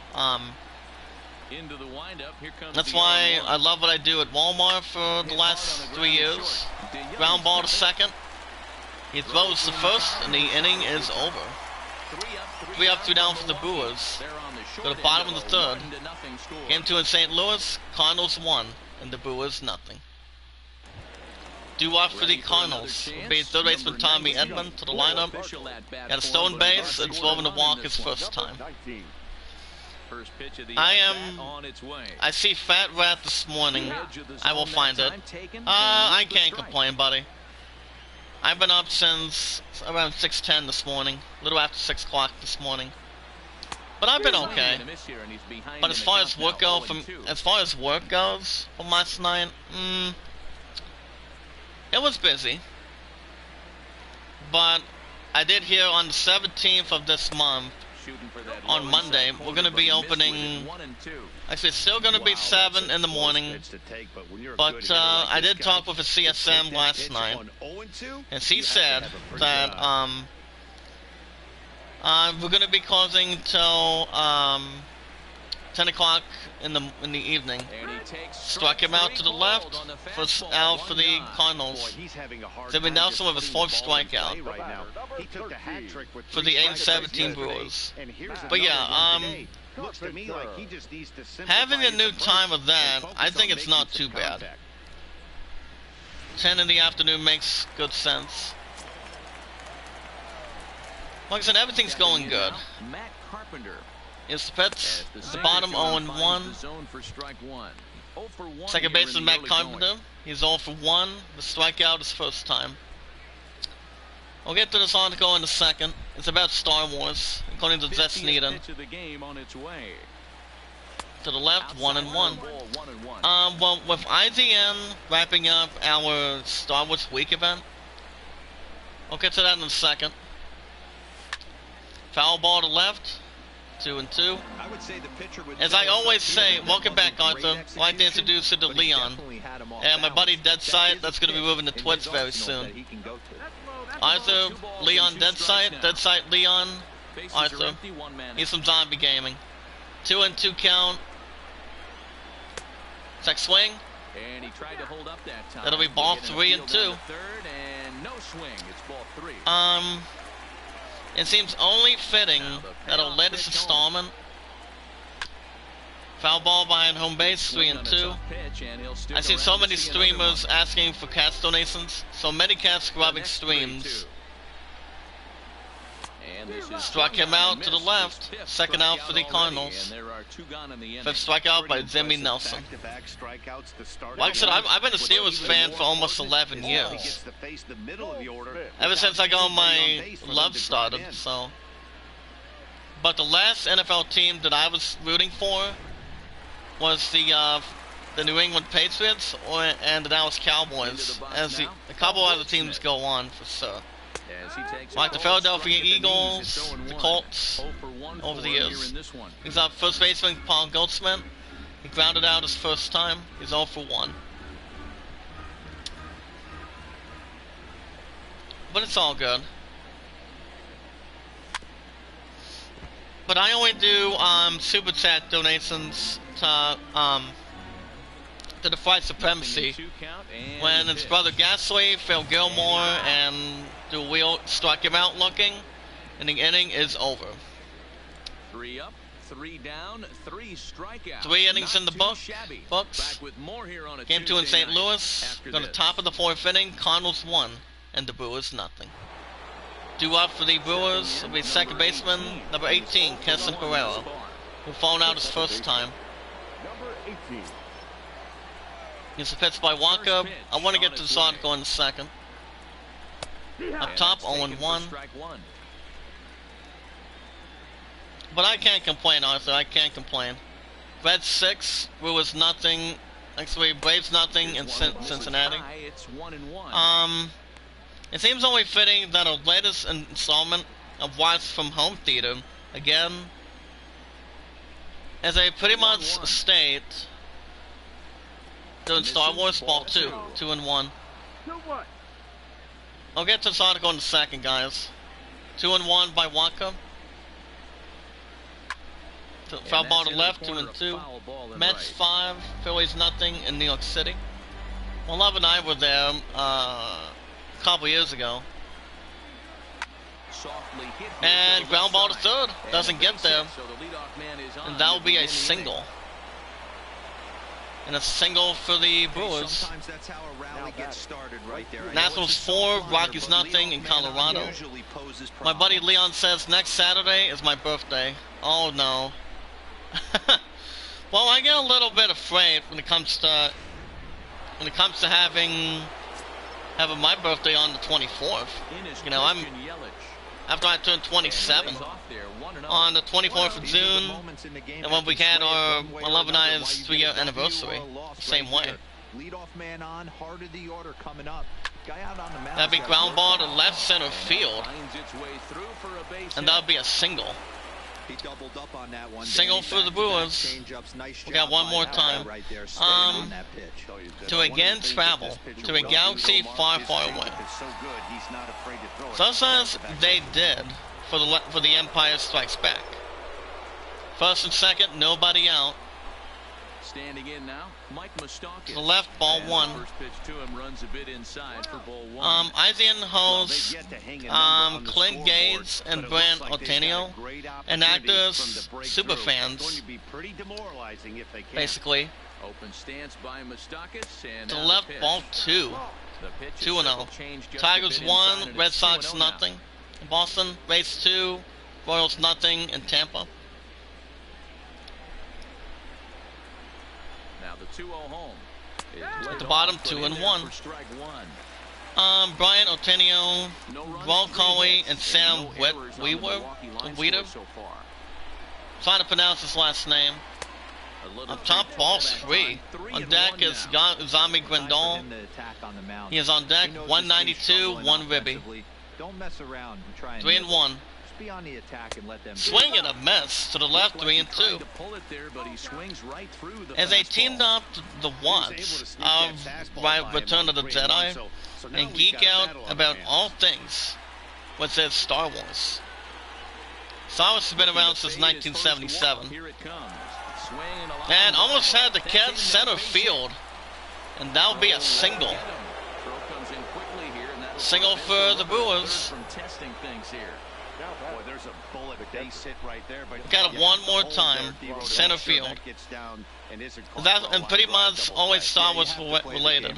[SPEAKER 1] That's why I love what I do at Walmart for the last 3 years. Ground ball to second. He throws the first, and the inning is over. 3 up, 3 down for the Brewers. Go to bottom of the third. Game 2 in St. Louis, Cardinals 1, and the Brewers nothing. Due off for the Cardinals will be third baseman Tommy Edman to the lineup. Got a stolen base and Slovan to walk his first time. I see Fat Rat this morning. I will find it. I can't complain, buddy. I've been up since around 6:10 this morning, a little after 6 o'clock this morning. But I've been okay. But as far as work goes from last night, it was busy. But I did hear on the 17th of this month, on Monday, we're going to be opening, actually it's still going to be 7 in the morning, but I did talk with a CSM last night, and she said that we're going to be closing till 10 o'clock in the evening. Struck him out to the left for the Cardinals. Jimmy Nelson with his 4th strikeout for the 8-17 Brewers. But yeah, having a new time of that, I think it's not too bad. 10 in the afternoon makes good sense. Like I said, everything's going good. It's the Pets, the bottom 0-1. Second baseman Matt Carpenter, he's 0 for 1. The strikeout is first time. We'll get to this article in a second. It's about Star Wars, according to Zess Needon. To the left, 1-1. Well, with IGN wrapping up our Star Wars Week event, we'll get to that in a second. Foul ball to left. 2-2. As I always say, welcome back, Arthur. I'd like to introduce you to Leon. And my buddy Deadsight, that's going to be moving to Twitch very soon. Arthur, Leon, Deadsight, Leon, Arthur. He's from Zombie Gaming. 2-2 count. Check swing. That'll be ball 3-2. It seems only fitting that our latest installment, foul ball behind home base, 3-2. I see so many streamers asking for cast donations, so many cast grubbing streams. Struck him out to the left, second out for the Cardinals. 5th strikeout by Jimmy Nelson. Like I said, I've been a Steelers fan for almost 11 years. Ever since I got my love started, so. But the last NFL team that I was rooting for was the New England Patriots and the Dallas Cowboys, as a couple other teams go on for sure. Like the Philadelphia Eagles, the Colts, over the years. He's up first baseman Paul Goldschmidt. He grounded out his first time. He's 0 for 1. But it's all good. But I only do super chat donations to the Fight Supremacy when it's Brother Gasly, Phil Gilmore, and the wheel struck him out looking, and the inning is over.
[SPEAKER 2] 3 up, 3 down, 3 strikeouts.
[SPEAKER 1] 3 innings in the books. Game 2 in St. Louis. Going to top of the 4th inning. Cardinals 1, and the Brewers nothing. Due up for the Brewers will be second baseman number 18, Keston Herrera, who fouled out his first time. He's a pitch by Walker. I want to get to this article in a second. Up top, 0-1. But I can't complain, Arthur. I can't complain. Reds 6, Brewers nothing. Actually, Braves nothing in Cincinnati. It seems only fitting that our latest installment of Watch from Home Theater, again, as I pretty much state, doing Star Wars Ball 2, 2-1. I'll get to this article in a second, guys. 2-1 by Waka. Foul ball to left, 2-2. Mets 5, Phillies nothing in New York City. Well, Love and I were there a couple years ago. And ground ball to third. Doesn't get there. And that will be a single. And a single for the Brewers.
[SPEAKER 3] Sometimes that's how a rally gets started right there.
[SPEAKER 1] Nationals 4, Rockies nothing in Colorado. My buddy Leon says next Saturday is my birthday. Oh no. Well, I get a little bit afraid when it comes to having my birthday on the 24th. You know, after I turned 27 on the 24th of June, and when we had our 11 Eyes 3-year anniversary, same way.
[SPEAKER 3] Leadoff man on, heart of the order coming up. Guy out on the mound.
[SPEAKER 1] That'd be ground ball to left center field, and that would be a single.
[SPEAKER 3] He doubled up on that one.
[SPEAKER 1] Single for the Brewers. We got one more time. To again travel to a galaxy far, far away. Just as they did for the Empire Strikes Back. First and second, nobody out.
[SPEAKER 2] Standing in now, Mike Moustakas.
[SPEAKER 1] To the left, ball one.
[SPEAKER 2] First pitch to him runs a bit inside for ball one.
[SPEAKER 1] Isian hosts Clint Gates and Brant Otenio, and actors, super fans, basically.
[SPEAKER 2] Open stance by Moustakas, and
[SPEAKER 1] to the left, ball two. 2-0. Tigers 1, Red Sox nothing. Boston, Rays 2, Royals nothing in Tampa.
[SPEAKER 2] Now the 2-0 home.
[SPEAKER 1] At the bottom, 2-1. Brian Otenio, Ron Coley, and Sam Weeder. Trying to pronounce his last name. Up top, ball 3. On deck is Zami Grandal. He is on deck, 192, 1 ribby. 3-1. Swing and a miss to the left, 3-2. As they teamed up the Watts of Return of the Jedi and geek out about all things with his Star Wars. Star Wars has been around since 1977. And almost had to catch center field. And that will be a single. Single for the Brewers. Got it one more time, center field. And pretty much always Star Wars related.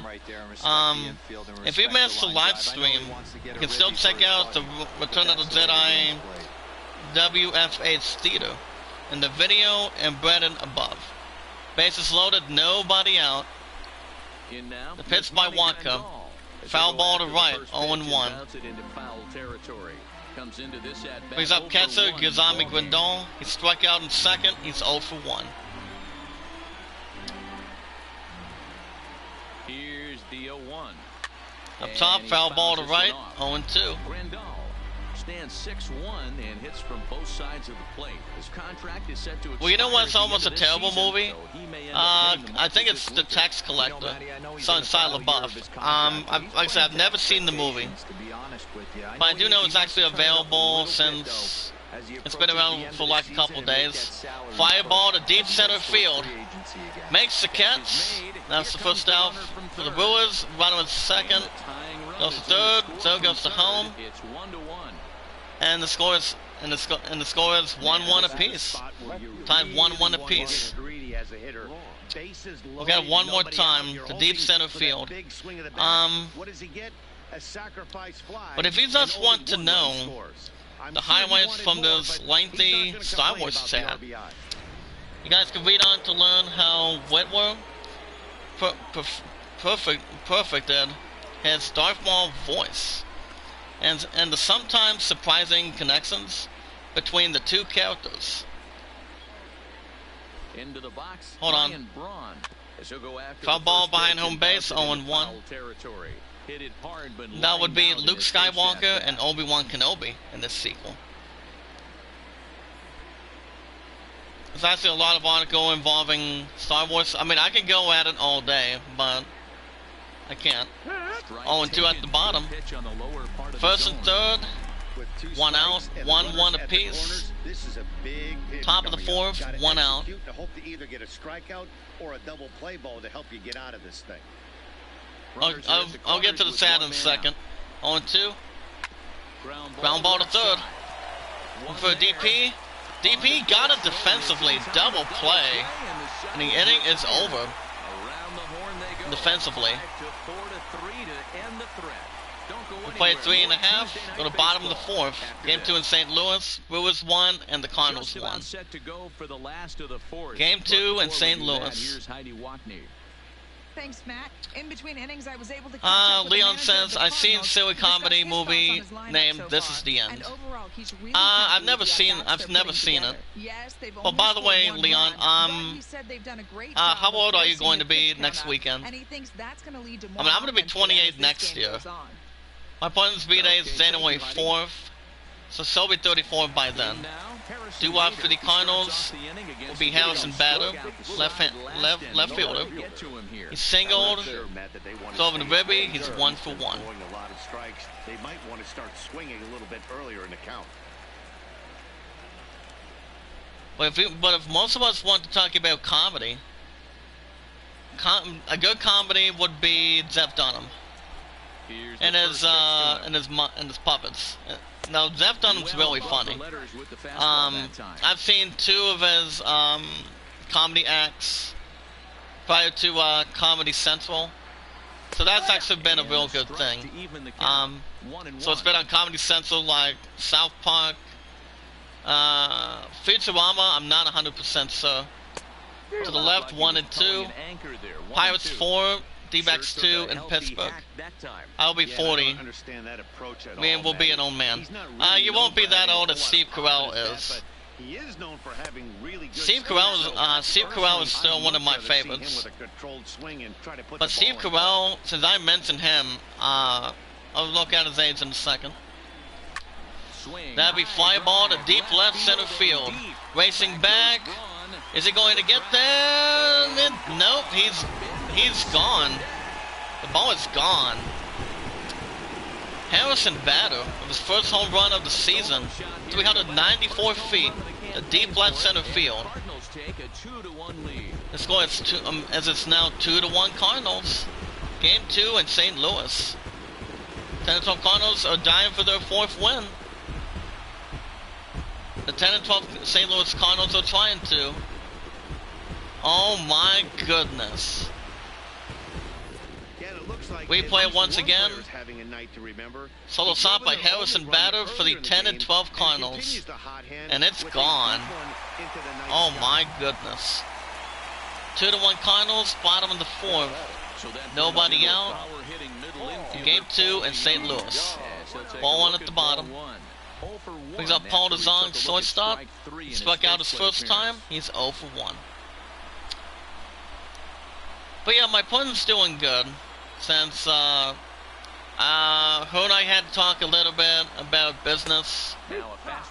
[SPEAKER 1] If you missed the live stream, you can still check out the Return of the Jedi WFH Theater in the video embedded above. Bases loaded, nobody out. The pitch by Wonka. Foul ball to right, 0-1. Brings up catcher Gazami Grandal. He struck out in second. He's 0 for 1.
[SPEAKER 2] Here's the 0-1.
[SPEAKER 1] Up top, foul ball to right, 0-2.
[SPEAKER 2] Grandal stands 6'1" and hits from both sides of the plate. His contract is set to expire.
[SPEAKER 1] Well, you know what's almost a terrible movie? I think it's The Tax Collector. It's on Shia LaBeouf. Like I said, I've never seen the movie, but I do know it's actually available since it's been around for like a couple days. Fly ball to deep center field. Makes the catch. That's the first out for the Brewers. Runner at second. Goes to third. Third goes to home. And the score is 1-1 apiece. Tied 1-1 apiece. We'll get it one more time to deep center field. But if you just want to know the highlights from this lengthy Star Wars chat, you guys can read on to learn how Whitwer perfected his Darth Maul voice. And the sometimes surprising connections between the two characters.
[SPEAKER 2] Into the box.
[SPEAKER 1] Hold on. Foul ball behind home base, 0-1. That would be Luke Skywalker and Obi-Wan Kenobi in this sequel. There's actually a lot of article involving Star Wars. I mean, I could go at it all day, but I can't. 0-2 at the bottom. First and third, 1 out, 1-1 apiece. Top of the fourth, 1 out.
[SPEAKER 4] To hope to either get a strikeout or a double play ball to help you get out of this thing.
[SPEAKER 1] I'll get to the sad in a second. 0-2. Ground ball to third. For DP. DP got it defensively. Double play. And the inning is over. Defensively. We played 3.5. Go to bottom of the fourth. Game 2 in St. Louis. Brewers won and the Cardinals won. Game 2 in St. Louis.
[SPEAKER 5] Thanks, Matt. In between innings, I was able to
[SPEAKER 1] Leon says, I've seen silly comedy movie named This Is the End. I've never seen it. But by the way, Leon, how old are you going to be next weekend? I mean, I'm going to be 28 next year. My partner's B-Day is January 4th, so she'll be 34 by then. Doo-wop for the Cardinals will be Harrison Bader, left fielder. He's singled, over the ribby, he's 1 for 1.
[SPEAKER 4] They might want to start swinging a little bit earlier in the count.
[SPEAKER 1] But if most of us want to talk about comedy, a good comedy would be Jeff Dunham and his puppets. Now Jeff Dunham's really funny. I've seen 2 of his comedy acts prior to Comedy Central, so that's actually been a real good thing. So it's been on Comedy Central, like South Park, Futurama. I'm not 100% sure. To the left, 1 and 2. Pirates 4. D-backs 2 in Pittsburgh. I'll be 40. Me and will be an old man. You won't be that old as Steve Carell is. Steve Carell is still one of my favorites. But Steve Carell, since I mentioned him, I'll look at his age in a second. That'd be fly ball to deep left center field. Racing back. Is he going to get there? Nope, he's gone. The ball is gone. Harrison Bader, with his first home run of the season, 394 feet, to deep left center field. The score is as it's now 2-1 Cardinals. Game 2 in St. Louis. 10-12 Cardinals are dying for their 4th win. The 10-12 St. Louis Cardinals are trying to. Oh my goodness. We play once again. Solo shot by Harrison Bader for the 10-12 Cardinals. And it's gone. Oh my goodness. 2-1 Cardinals, bottom of the 4th. Nobody out. Game 2 in St. Louis. Ball 1 at the bottom. Brings up Paul DeZong, shortstop. He struck out his first time. He's 0 for 1. But yeah, my opponent's doing good. Since her and I had to talk a little bit about business.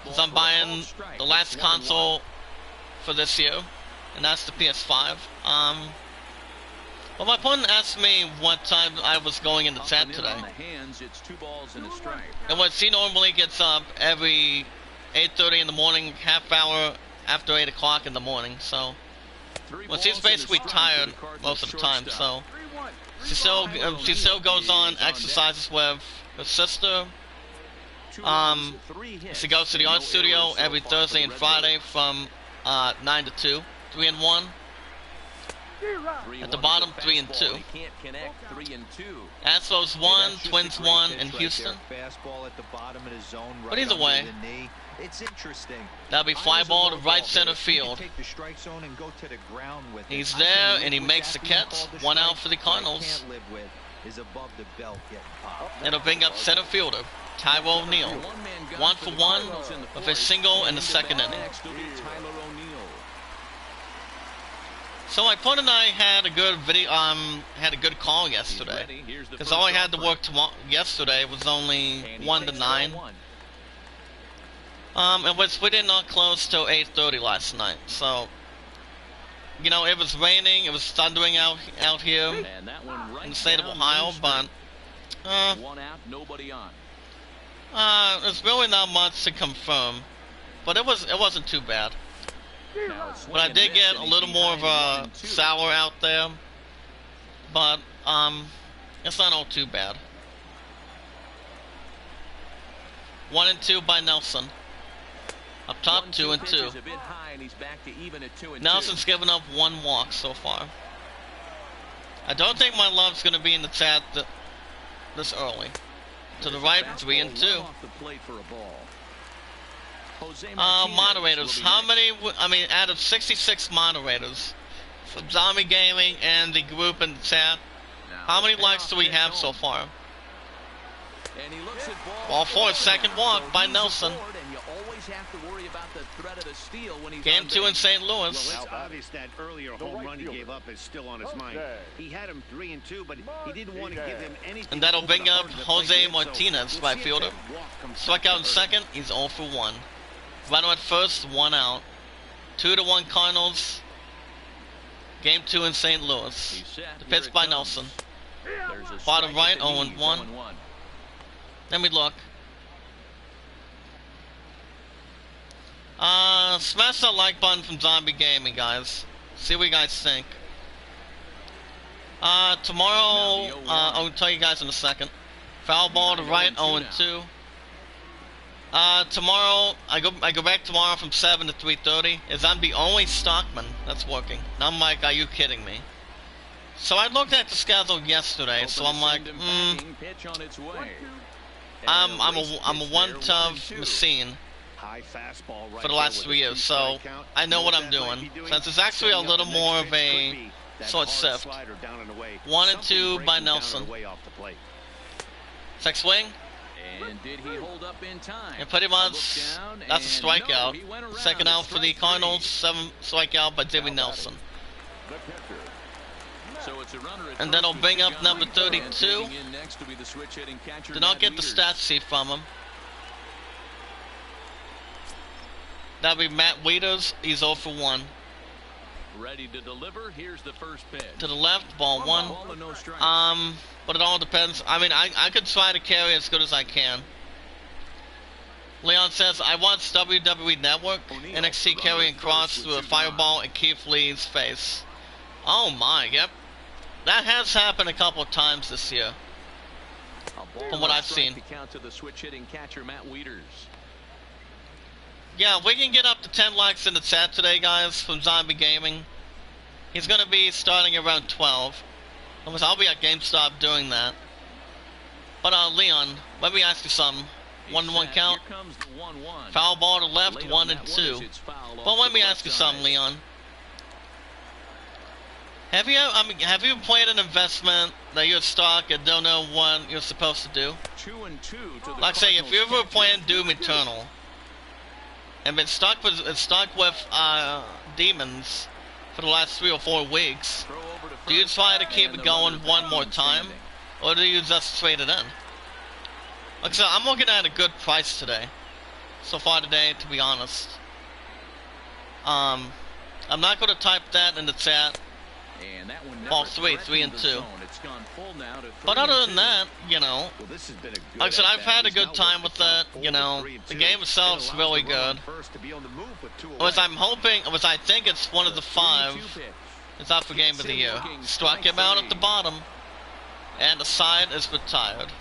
[SPEAKER 1] Since I'm buying the last console for this year, and that's the PS5. Well, my opponent asked me what time I was going in the chat today. And what she normally gets up every 8:30 in the morning, half hour after 8 o'clock in the morning. So, well, she's basically tired most of the time. So, she still goes on, exercises with her sister. She goes to the art studio every Thursday and Friday from 9 to 2, 3 and 1. At the bottom, 3 and 2. Astros 1, Twins 1 in Houston. But either way, that'll be fly ball to right center field. He's there and he makes the catch. 1 out for the Cardinals. It'll bring up center fielder Tyler O'Neill. 1 for 1 with a single in the second inning. So my opponent and I had a good call yesterday, because all I had to work yesterday was only 1 to 9, and we did not close till 8:30 last night. So, you know, it was raining, it was thundering out here in the state of Ohio, but there's really not much to confirm, but it wasn't too bad. But I did get a little more of a sour out there, but it's not all too bad. 1 and 2 by Nelson. Up top, 2 and 2. Nelson's given up 1 walk so far. I don't think my love's going to be in the chat this early. To the right, 3 and 2. Moderators. How many? I mean, out of 66 moderators from Zombie Gaming and the group in the chat, how many likes do we have so far? All for a second walk by Nelson. Game 2 in St. Louis.
[SPEAKER 4] Well, it's obvious that earlier home run he gave up is still on his mind. He had him 3 and 2, but he didn't want to give him anything.
[SPEAKER 1] And that'll bring up Jose Martinez, right fielder. Struck out in second, he's 0 for 1. Runner at first, 1 out. 2-1 Cardinals. Game 2 in St. Louis. The pitch by Nelson. Bottom right, 0-1. Then we look. Smash that like button from Zombie Gaming, guys. See what you guys think. Tomorrow, I'll tell you guys in a second. Foul ball to right, 0-2. Tomorrow, I go back tomorrow from 7 to 3:30. I'm the only Stockman that's working. And I'm like, are you kidding me? So I looked at the schedule yesterday, so I'm like, I'm a one-tough machine for the last 3 years, so I know what I'm doing. Since it's actually a little more of a short shift. 1 and 2 by Nelson. Check swing.
[SPEAKER 2] And did he hold up in time?
[SPEAKER 1] And pretty much, that's a strikeout. Second out for the Cardinals, 7 strikeout by Jimmy Nelson. And then I'll bring up number 32. Did not get the stats sheet from him. That'll be Matt Wieters. He's 0 for 1.
[SPEAKER 2] Ready to deliver. Here's the first pitch.
[SPEAKER 1] To the left, ball 1. But it all depends. I mean, I could try to carry as good as I can. Leon says, I watched WWE Network, NXT carrying Cross through a fireball in Keith Lee's face. Oh my, yep. That has happened a couple of times this year. From what I've seen. Yeah, we can get up to 10 likes in the chat today, guys, from Zombie Gaming. He's going to be starting around 12. I'll be at GameStop doing that. But, Leon, let me ask you something. 1-1 count. Foul ball to left, 1 and 2. But let me ask you something, Leon. Have you played an investment that you're stuck and don't know what you're supposed to do? Like say, if you ever played Doom Eternal and been stuck with demons for the last 3 or 4 weeks, do you try to keep it going one more time, or do you just trade it in? Like I said, I'm looking at a good price today. So far today, to be honest. I'm not going to type that in the chat. Ball 3 and 2. But other than that, you know, like I said, I've had a good time with that. You know, the game itself's really good. Which I think it's one of the 5. It's up for Game of the Year. Struck him out at the bottom, and the side is retired.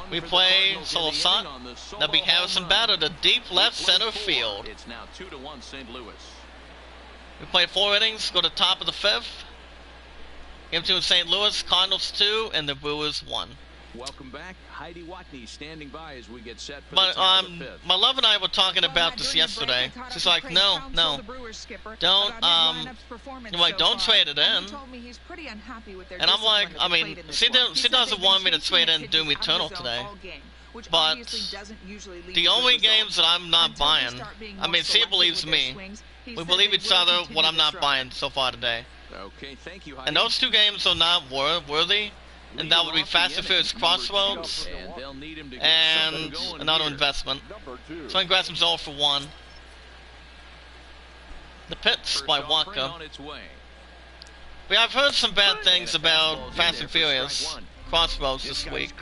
[SPEAKER 1] We play Solosat. That'll be Harrison Batter to deep left center field.
[SPEAKER 2] It's now 2-1 St. Louis.
[SPEAKER 1] We play 4 innings, go to top of the 5th. Game 2 in St. Louis, Cardinals 2, and the Brewers 1.
[SPEAKER 2] Welcome back. Heidi Watney standing by as we get set for
[SPEAKER 1] but,
[SPEAKER 2] the top of the 5th.
[SPEAKER 1] My love and I were talking about this yesterday. She's like, no, don't, don't trade it in. And I'm like, I mean, she doesn't want me to trade in Doom Eternal today. But the only games that I'm not buying, I mean, she believes me. We believe each other what I'm not buying so far today.
[SPEAKER 2] Okay, thank you, Heidi.
[SPEAKER 1] And those 2 games are not worthy. And that would be Fast and Furious Crossroads and another investment. So I grab some 0 for 1. The pitch by Waka. But I've heard some bad things about Fast and Furious Crossroads this week.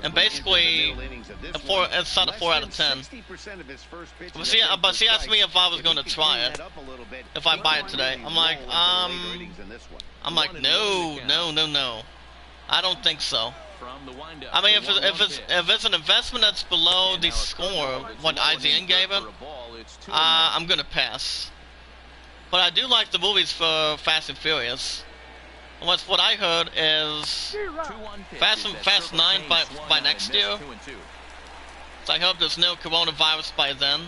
[SPEAKER 1] And basically, it's not a 4 out of 10. But she asked me if I was going to try it, if I buy it today. I'm like, no. I don't think so.
[SPEAKER 2] from the windup.
[SPEAKER 1] I mean, if it's an investment that's below the score what IGN gave it, I'm gonna pass. But I do like the movies for Fast and Furious. And what I heard is Fast 9 by next year. So I hope there's no coronavirus by then.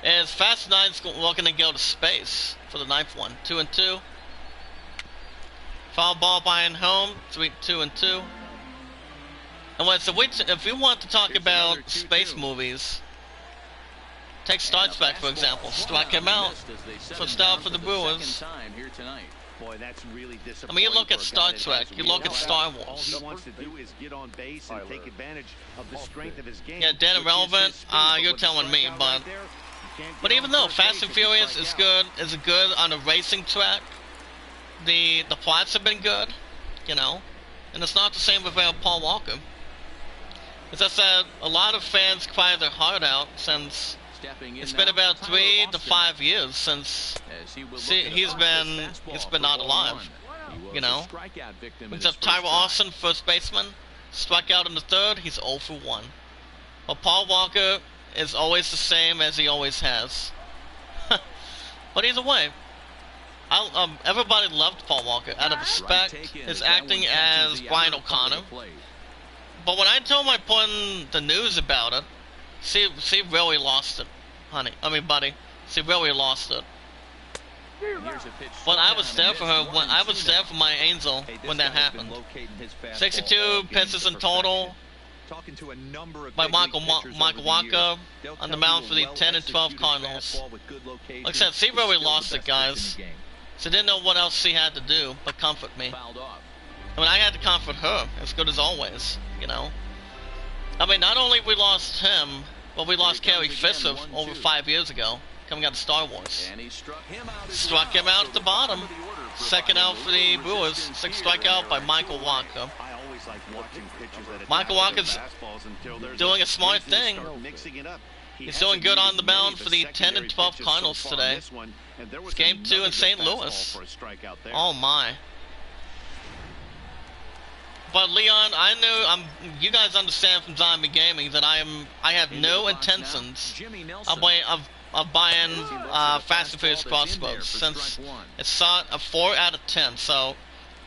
[SPEAKER 1] Is Fast 9's looking to go to space for the 9th one. 2 and 2. Foul ball by and home. 2 and 2. And if we want to talk about space movies, take Star Trek for example. Strike him out for start for the Brewers.
[SPEAKER 4] Boy, that's really disappointing.
[SPEAKER 1] I mean, you look at Star Trek, you look at Star Wars.
[SPEAKER 4] All he wants to do is get on base and take advantage of the strength of his game.
[SPEAKER 1] Yeah, dead irrelevant. You're telling me, but even though Fast and Furious is good on a racing track, the plots have been good, you know, and it's not the same with Paul Walker. It's just that a lot of fans cry their heart out since it's been about 3 to 5 years since he's been not alive, you know. Except Tyra Austin, first baseman, struck out in the 3rd. He's 0 for 1. But Paul Walker is always the same as he always has. But either way, everybody loved Paul Walker out of respect. His acting as Brian O'Connor. But when I told my putting the news about it, she really lost it, honey. I mean, buddy. She really lost it. But I was there for her. I was there for my angel when that happened. 62 pitches in total by Michael Walker on the mound for the 10 and 12 Cardinals. Like I said, she really lost it, guys. She didn't know what else she had to do but comfort me. I mean, I had to comfort her as good as always, you know. I mean, not only we lost him, but we lost Carrie Fisher over 5 years ago, coming out of Star Wars. Struck him out at the bottom. Second out for the Brewers. 6th strikeout by Michael Walker. Michael Walker's doing a smart thing. He's doing good on the mound for the 10 and 12 Cardinals today. It's game 2 in St. Louis. Oh my. But Leon, I know you guys understand from Zombie Gaming that I have no intentions of buying Fast and Furious Crossbows since it's sought a 4 out of 10. So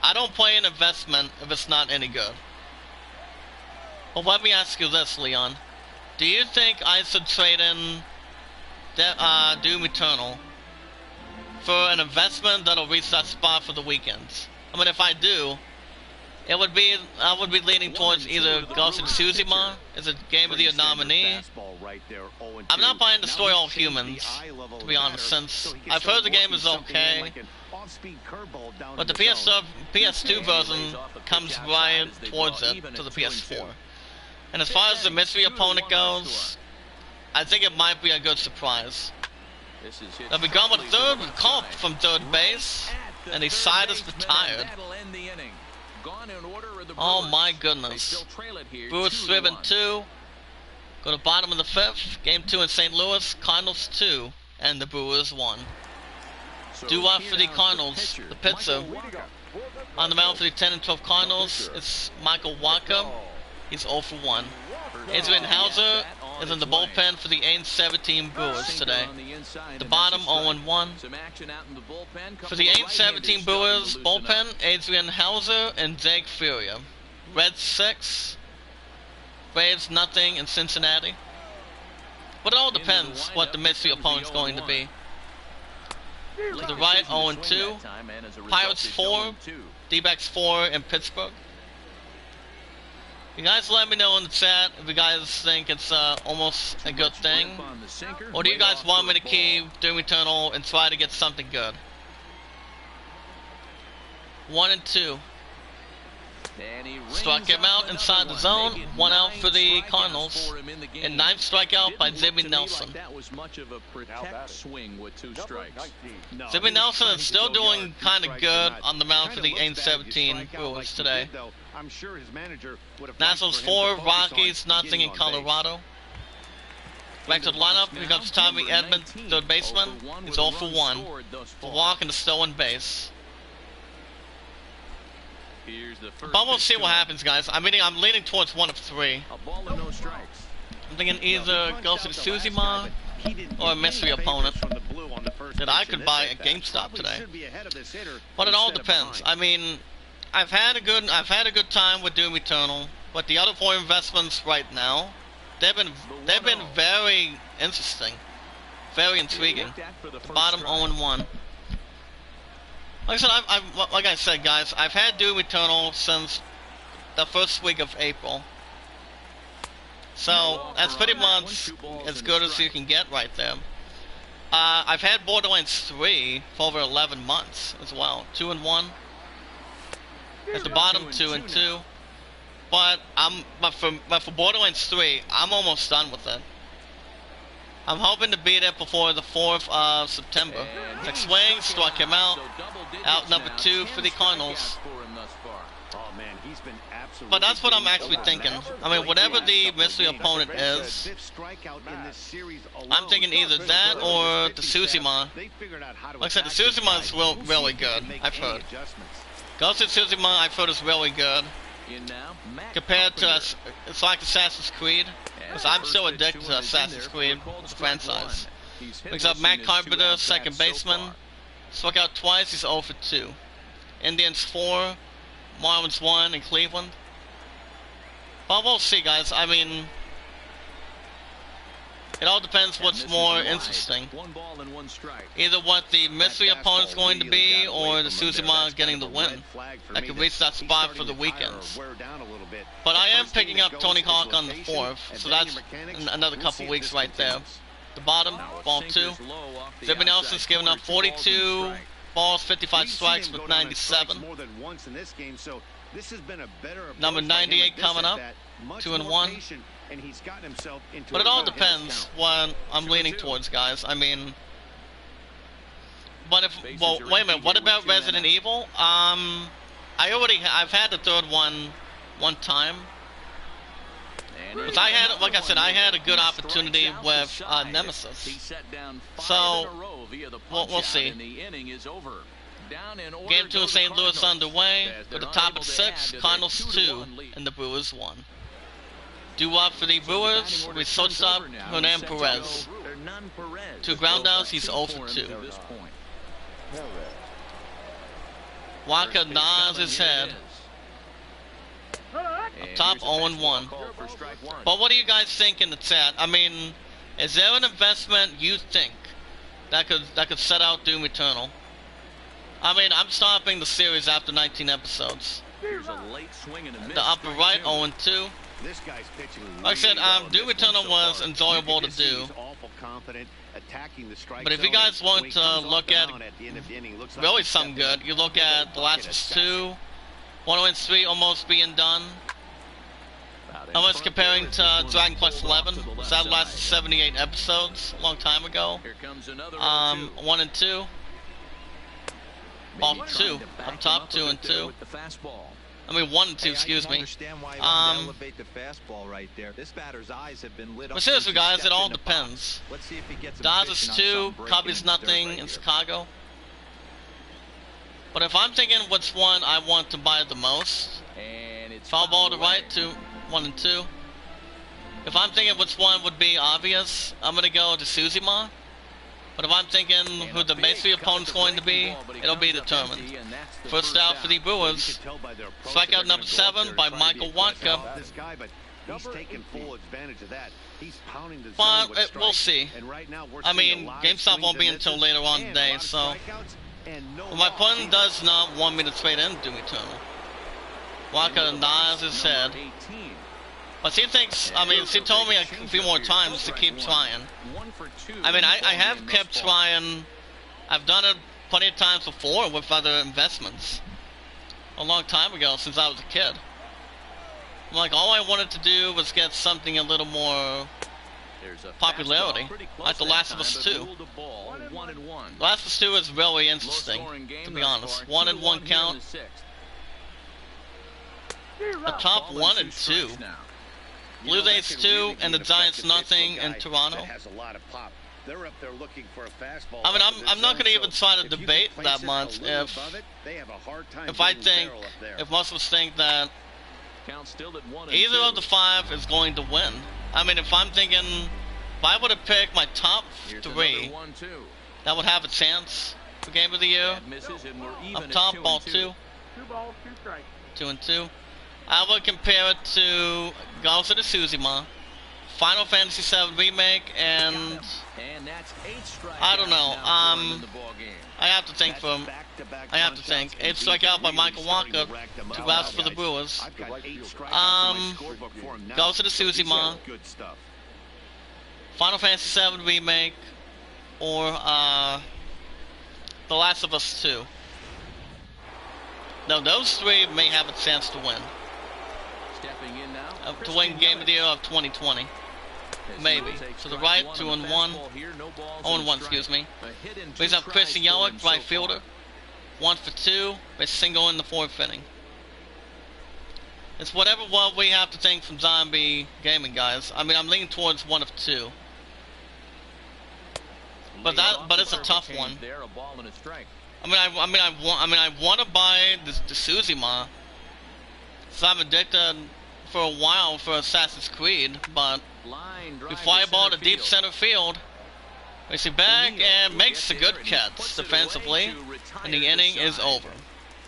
[SPEAKER 1] I don't play an investment if it's not any good. Well, let me ask you this, Leon. Do you think I should trade in Doom Eternal for an investment that'll reach that spot for the weekends? I mean, if I do, I would be leaning towards either Ghost of Tsushima as a Game of the Year nominee. I'm not buying Destroy All Humans, to be honest, since I've heard the game is okay, but the PS2 version comes right towards it to the PS4. And as far as the mystery opponent goes, I think it might be a good surprise. They'll be going with a third comp from third base, and the side is retired. Oh my goodness. Brewers 3 and 2. Go to bottom of the 5th. Game 2 in St. Louis. Cardinals 2. And the Brewers 1. Due up for the Cardinals. The pitcher. On the mound for the 10 and 12 Cardinals. It's Michael Walker. He's 0 for 1. Adrian Hauser is in the bullpen for the 8-17 Brewers today. The bottom 0-1. For the 8-17 Brewers bullpen, Adrian Hauser and Jake Furia. Reds 6. Braves nothing in Cincinnati. But it all depends what the mystery opponent's going to be. To the right, 0-2. Pirates 4. D-backs 4 in Pittsburgh. You guys let me know in the chat if you guys think it's almost a good thing. Or do you guys want me to keep Doom Eternal and try to get something good? 1 and 2. Struck him out inside the zone. 1 out for the Cardinals. And 9th strikeout by Jimmy Nelson. Jimmy Nelson is still doing kind of good on the mound for the 8-17 Brewers today. Nationals 4, Rockies nothing in Colorado. Back to the lineup, here comes Tommy Edman, third baseman. He's 0 for 1. For walk and a stolen base.
[SPEAKER 2] Here's the first
[SPEAKER 1] But we'll
[SPEAKER 2] pitch
[SPEAKER 1] see
[SPEAKER 2] to
[SPEAKER 1] what
[SPEAKER 2] him.
[SPEAKER 1] happens, guys. I'm leaning towards one of three.
[SPEAKER 2] A ball and no strikes.
[SPEAKER 1] I'm thinking either goes to Suzima or a mystery opponent that I could buy at GameStop today. But it all depends. I mean, I've had a good time with Doom Eternal, but the other four investments right now, they've been very interesting, very intriguing. The bottom 0-1. Like I said, guys, I've had Doom Eternal since the first week of April. So that's pretty much as good as you can get right there. I've had Borderlands 3 for over 11 months as well. 2-1. At the bottom, 2-2. But for Borderlands 3, I'm almost done with it. I'm hoping to beat it before the 4th of September. Next swing, struck him out. Out number 2 for the Cardinals.
[SPEAKER 4] Oh man, he's been absolutely.
[SPEAKER 1] But that's what I'm actually thinking. I mean, whatever the mystery opponent is, I'm thinking either that or the Suzima. Like I said, the Suzima is really good, I've heard. Ghost of Tsushima, I've heard is really good. Compared to, it's like Assassin's Creed. Because I'm still addicted to Assassin's Creed, the franchise. Picks up Matt Carpenter, second baseman. Struck out twice, he's 0 for 2. Indians 4, Marlins 1 in Cleveland. But we'll see, guys. I mean, it all depends what's more interesting. Either what the mystery opponent's going to be, or the Suzima getting the win. I could reach that spot for the weekends. But I am picking up Tony Hawk on the 4th, so that's another couple weeks right there. The bottom, ball 2. Zibby Nelson's given up 42 balls, 55 strikes with 97. Number 98 coming up, 2-1. But it all depends what I'm leaning towards, guys. I mean, but well, wait a minute. What about Resident Evil? I've had the third one time. Because I had, like I said, I had a good opportunity with Nemesis. So we'll see. Game 2 of St. Louis underway. To the top of 6, Cardinals 2 and the Brewers 1. Due up for the Brewers with shortstop Hernan Perez. 2 groundouts, he's 0 for 2. Waka nods his head. Up top 0-1. But what do you guys think in the chat? I mean, is there an investment you think that could set out Doom Eternal? I mean, I'm stopping the series after 19 episodes. The upper right 0-2. Like I said, Doom Eternal was enjoyable to do. But if you guys want to look at really something good, you look at The Last of Us 2, 103 almost being done. Almost comparing to Dragon Quest 11, that lasted 78 episodes a long time ago. 1 and 2. Ball 2, up top 2-2. I mean 1 and 2, excuse me. But seriously, guys, it all depends. Dodgers 2, Cubbies nothing in Chicago. But if I'm thinking which one I want to buy the most, foul ball to right to 1 and 2. If I'm thinking which one would be obvious, I'm gonna go to Suzima. But if I'm thinking who the mystery opponent's going to be, it'll be determined. First out for the Brewers. Strikeout number 7 by Michael Watka. But we'll see. I mean, GameStop won't be until later on today, so my opponent does not want me to trade in Doom Eternal. Watka nods his head. But he thinks, I mean, he told me a few more times to keep trying. I mean, I have kept trying. I've done it plenty of times before with other investments. A long time ago, since I was a kid. Like, all I wanted to do was get something a little more popularity. Like The Last of Us 2. The Last of Us 2 is really interesting, to be honest. 1 and 1 count. The top 1 and 2. Blue Jays 2 and the Giants nothing in Toronto.
[SPEAKER 4] They're up there looking for a fastball.
[SPEAKER 1] I mean, I'm not going to even try to debate that much if I think, if most of us think that either of the 5 is going to win. I mean, if I'm thinking, if I would have picked my top 3 that would have a chance for Game of the Year, up top, ball 2.
[SPEAKER 6] 2 balls, 2 strikes.
[SPEAKER 1] 2 and 2. I would compare it to Ghost of Tsushima, Final Fantasy VII Remake, and I don't know. I have to think for. I have to think. 8 strikeout by Michael Walker, 2 outs for the Brewers. Ghost of Tsushima, Final Fantasy VII Remake, or The Last of Us 2. Now those 3 may have a chance to win.
[SPEAKER 2] Stepping in now.
[SPEAKER 1] To win Game of the Year of 2020. Maybe. To the right, 2 and 1. 0 and 1, excuse me. We have Christian Yelich, right fielder. 1 for 2, with single in the 4th inning. It's whatever what we have to think from Zombie Gaming, guys. I mean, I'm leaning towards 1 of 2. But it's a tough one. I want to buy the Tsushima. So I'm addicted for a while for Assassin's Creed, but before I bought a deep center field, we see back and makes a good catch defensively, and the inning is over.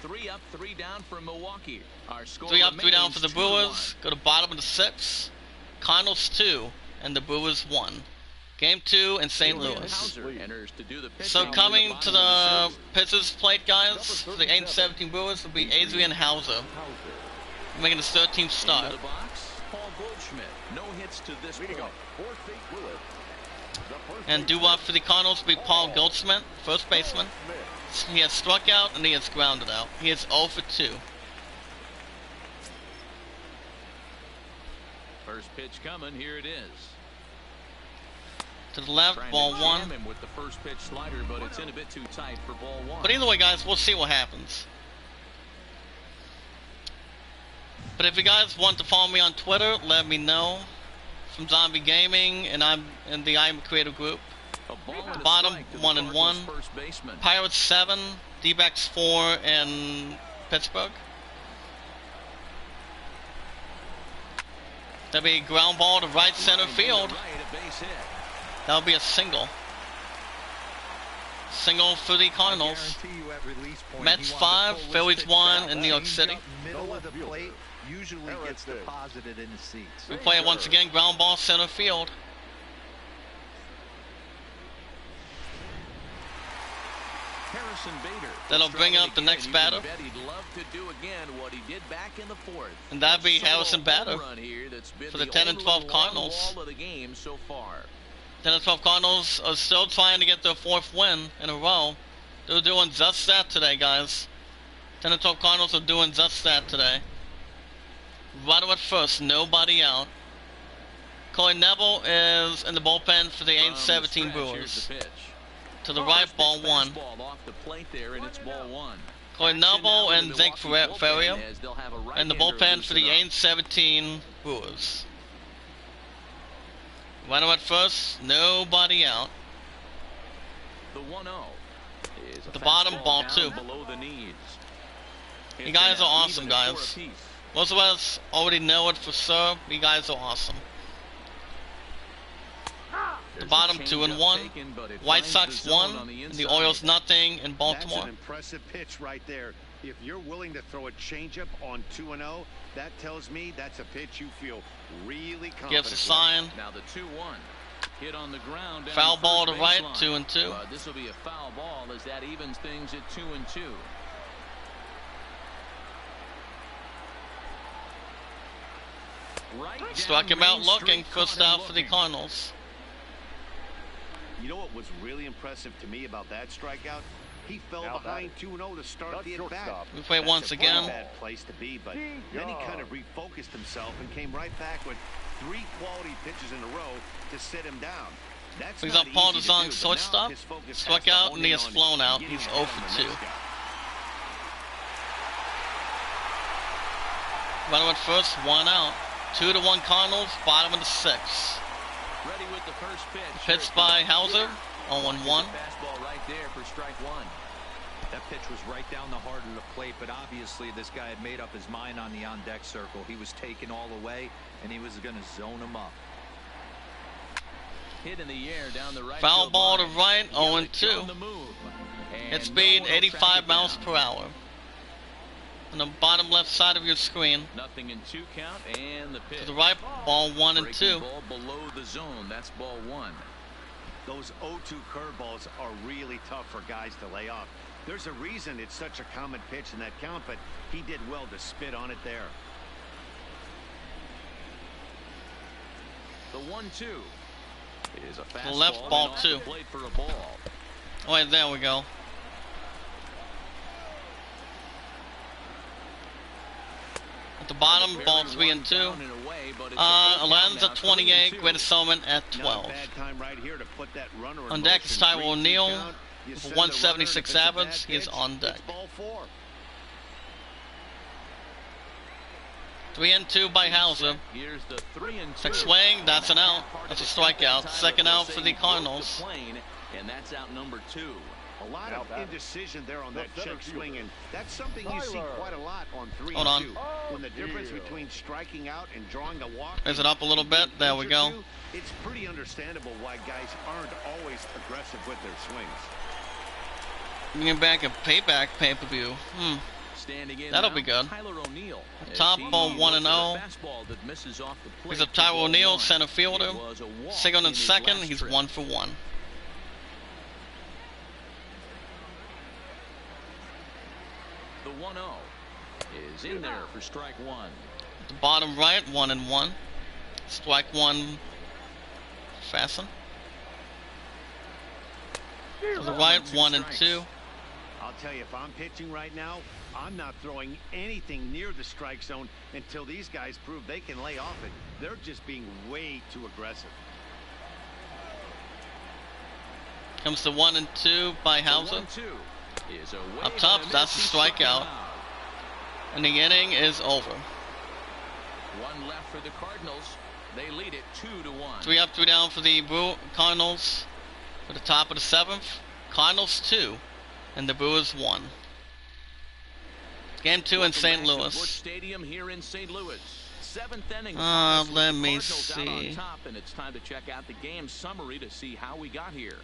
[SPEAKER 2] 3 up, 3 down for Milwaukee.
[SPEAKER 1] 3 up, 3 down for the Brewers. Go to bottom of the 6th. Cardinals 2 and the Brewers 1. Game 2 in St. Louis. So coming to the pitcher's plate, guys, for the 8-17 Brewers will be Adrian Hauser, making his 13th start. And due-up for the Cardinals will be Paul Goldschmidt, first baseman. He has struck out and he has grounded out. He is 0 for 2.
[SPEAKER 2] First pitch coming, here it is.
[SPEAKER 1] To the left, ball 1.
[SPEAKER 2] With the first pitch slider, but it's in a bit too tight for ball 1.
[SPEAKER 1] But either way, guys, we'll see what happens. But if you guys want to follow me on Twitter, let me know. From Zombie Gaming, and I'm in the Iamacreator group. Bottom 1 and 1. Pirates 7, D-backs 4 in Pittsburgh. That'll be a ground ball to right center field. That'll be a single. Single for the Cardinals. Mets 5, Phillies 1 in New York City.
[SPEAKER 3] Middle of the plate usually gets deposited in the seats.
[SPEAKER 1] We play it once again, ground ball center field. That'll bring up the next batter. And that'll be Harrison Bader for the 10 and 12 Cardinals. 10 and 12 Cardinals are still trying to get their 4th win in a row. They're doing just that today, guys. 10 and 12 Cardinals are doing just that today. Runner at first, nobody out. Corey Neville is in the bullpen for the 8-17 Brewers. To the right, ball 1. Corey Neville and Zink Ferrier in the bullpen for the 8-17 Brewers. Runner at first, nobody out. At the bottom, ball 2. You guys are awesome, guys. Most of us already know it for sure. You guys are awesome. The bottom 2 and 1. White Sox 1. And the Orioles nothing in Baltimore.
[SPEAKER 4] That's an impressive pitch right there. If you're willing to throw a changeup on 2-0, that tells me that's a pitch you feel really confident.
[SPEAKER 1] Gives a sign.
[SPEAKER 2] Now the 2-1. Hit on the ground.
[SPEAKER 1] Foul ball to right, 2 and 2.
[SPEAKER 2] This will be a foul ball as that evens things at 2 and 2.
[SPEAKER 1] Struck him out looking. First out for the Cardinals.
[SPEAKER 4] You know what was really impressive to me about that strikeout? He fell behind 2-0 to start the at-bat.
[SPEAKER 1] We play once again.
[SPEAKER 4] Bad place to be, but then he kind of refocused himself and came right back with 3 quality pitches in a row to sit him down.
[SPEAKER 1] He's on Paul DeZong's shortstop. Struck out and he has flown out. He's 0 for 2. Runner at first, 1 out. 2-1 Cardinals, bottom of the 6th.
[SPEAKER 2] Ready with the first pitch.
[SPEAKER 1] Pitched by Hauser, 0-1.
[SPEAKER 2] Fastball right there for strike one.
[SPEAKER 3] That pitch was right down the heart of the plate, but obviously this guy had made up his mind on the on-deck circle. He was taken all the way, and he was going to zone him up.
[SPEAKER 2] Hit in the air down the right.
[SPEAKER 1] Foul ball to right,
[SPEAKER 2] On
[SPEAKER 1] 0-2.
[SPEAKER 2] the move.
[SPEAKER 1] Hit
[SPEAKER 2] And
[SPEAKER 1] speed
[SPEAKER 2] no one will track
[SPEAKER 1] 85
[SPEAKER 2] it
[SPEAKER 1] miles
[SPEAKER 2] down.
[SPEAKER 1] per hour. On the bottom left side of your screen.
[SPEAKER 2] Nothing in 2 count, and the pitch.
[SPEAKER 1] To the right, ball 1 and
[SPEAKER 2] Breaking
[SPEAKER 1] 2.
[SPEAKER 2] ball below the zone. That's ball 1.
[SPEAKER 4] Those 0-2 curveballs are really tough for guys to lay off. There's a reason it's such a common pitch in that count, but he did well to spit on it there.
[SPEAKER 2] The 1-2 is a fastball.
[SPEAKER 1] left ball,
[SPEAKER 2] and off
[SPEAKER 1] 2.
[SPEAKER 2] the plate for a ball.
[SPEAKER 1] Oh, wait, there we go. At the bottom, ball 3 and 2.
[SPEAKER 2] Down and away, but it's a full
[SPEAKER 1] Lands
[SPEAKER 2] count
[SPEAKER 1] at
[SPEAKER 2] now,
[SPEAKER 1] 28,
[SPEAKER 2] 3-2.
[SPEAKER 1] Greatest Solomon at
[SPEAKER 4] Not
[SPEAKER 1] 12.
[SPEAKER 4] a bad time right here to put that runner in
[SPEAKER 1] On deck is
[SPEAKER 4] motion.
[SPEAKER 1] Tyrone
[SPEAKER 4] 3-2
[SPEAKER 1] Neal
[SPEAKER 4] count. You
[SPEAKER 1] with
[SPEAKER 4] send the runner,
[SPEAKER 1] 176
[SPEAKER 4] and if it's a bad
[SPEAKER 1] average. He is
[SPEAKER 4] pitch,
[SPEAKER 1] on deck.
[SPEAKER 4] it's ball 4.
[SPEAKER 1] 3 and 2 by Hauser.
[SPEAKER 2] Here's the 3-2.
[SPEAKER 1] Six swing, that's an out. That's a strikeout. Second out for the Cardinals.
[SPEAKER 2] And that's out number 2.
[SPEAKER 4] A lot of indecision there on that check swing, and that's something you see quite a lot on 3
[SPEAKER 1] Hold
[SPEAKER 4] and
[SPEAKER 1] on.
[SPEAKER 4] 2. When the difference between striking out and drawing a walk
[SPEAKER 1] Is it up a little bit? There we go.
[SPEAKER 4] It's pretty understandable why guys aren't always aggressive with their swings.
[SPEAKER 1] Bringing back a payback pay-per-view.
[SPEAKER 2] Standing in
[SPEAKER 1] That'll
[SPEAKER 2] now,
[SPEAKER 1] be good.
[SPEAKER 2] Tyler O'Neill.
[SPEAKER 1] Top
[SPEAKER 2] As
[SPEAKER 1] ball
[SPEAKER 2] he
[SPEAKER 1] 1 and
[SPEAKER 2] looks
[SPEAKER 1] 0.
[SPEAKER 2] at a fastball that misses off the plate
[SPEAKER 1] He's up
[SPEAKER 2] for
[SPEAKER 1] Tyler
[SPEAKER 2] ball
[SPEAKER 1] O'Neill,
[SPEAKER 2] 1.
[SPEAKER 1] center fielder.
[SPEAKER 2] It was a walk
[SPEAKER 1] Second
[SPEAKER 2] in
[SPEAKER 1] and
[SPEAKER 2] his
[SPEAKER 1] second,
[SPEAKER 2] last
[SPEAKER 1] he's
[SPEAKER 2] trip.
[SPEAKER 1] 1 for 1.
[SPEAKER 2] The 1-0 is in there for strike 1.
[SPEAKER 1] At the bottom right, 1 and 1. Strike 1. Fasten. To the right, 1 and 2.
[SPEAKER 4] I'll tell you, if I'm pitching right now, I'm not throwing anything near the strike zone until these guys prove they can lay off it. They're just being way too aggressive.
[SPEAKER 1] Comes to 1 and 2 by Hauser.
[SPEAKER 2] 1-2 is away
[SPEAKER 1] Up top,
[SPEAKER 2] by
[SPEAKER 1] that's a
[SPEAKER 2] miss. He struck him
[SPEAKER 1] strikeout.
[SPEAKER 2] out.
[SPEAKER 1] And the inning is over.
[SPEAKER 2] 1 left for the Cardinals. They lead it 2-1.
[SPEAKER 1] 3 up, 3 down for the Cardinals. For the top of the 7th. Cardinals 2. And the Brewers 1. Game 2 in
[SPEAKER 2] Welcome
[SPEAKER 1] St.
[SPEAKER 2] back to
[SPEAKER 1] Louis.
[SPEAKER 2] Busch Stadium here in St. Louis. 7th inning.
[SPEAKER 1] Let
[SPEAKER 2] with the
[SPEAKER 1] me
[SPEAKER 2] Cardinals out on
[SPEAKER 1] see.
[SPEAKER 2] top, and it's time to check out the game summary to see how we got here.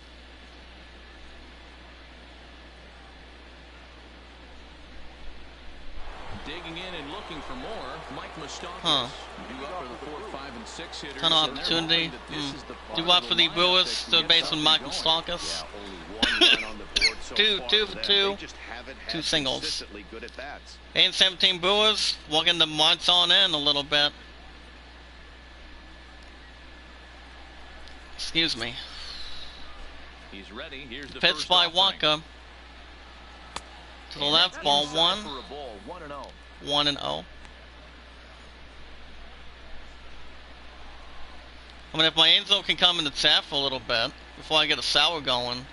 [SPEAKER 2] Digging in and looking for more, Mike Moustakas. Due up for the 4, 5, and 6 hitters.
[SPEAKER 1] Ton of
[SPEAKER 2] and they're
[SPEAKER 1] opportunity.
[SPEAKER 2] hoping that this is the part
[SPEAKER 1] Do
[SPEAKER 2] of
[SPEAKER 1] what
[SPEAKER 2] the
[SPEAKER 1] for the
[SPEAKER 2] lineup
[SPEAKER 1] Brewers?
[SPEAKER 2] that can
[SPEAKER 1] Third
[SPEAKER 2] get
[SPEAKER 1] baseman
[SPEAKER 2] something
[SPEAKER 1] Mike
[SPEAKER 2] going.
[SPEAKER 1] Moustakas.
[SPEAKER 4] Only 1 run on the board so
[SPEAKER 1] Two
[SPEAKER 4] far
[SPEAKER 1] for
[SPEAKER 4] them.
[SPEAKER 1] two.
[SPEAKER 4] They just haven't had
[SPEAKER 1] 2 singles.
[SPEAKER 4] consistently good at bats.
[SPEAKER 1] 8 and 17 Brewers. Working the marks on in a little bit. Excuse me.
[SPEAKER 2] He's ready. Here's the
[SPEAKER 1] Pitch
[SPEAKER 2] first
[SPEAKER 1] by
[SPEAKER 2] offering.
[SPEAKER 1] Walker. To the left, ball
[SPEAKER 2] Inside
[SPEAKER 1] 1.
[SPEAKER 2] for a ball, 1-0.
[SPEAKER 1] 1 and 0. I mean, if my Angel can come in the tap for a little bit before I get a sour going,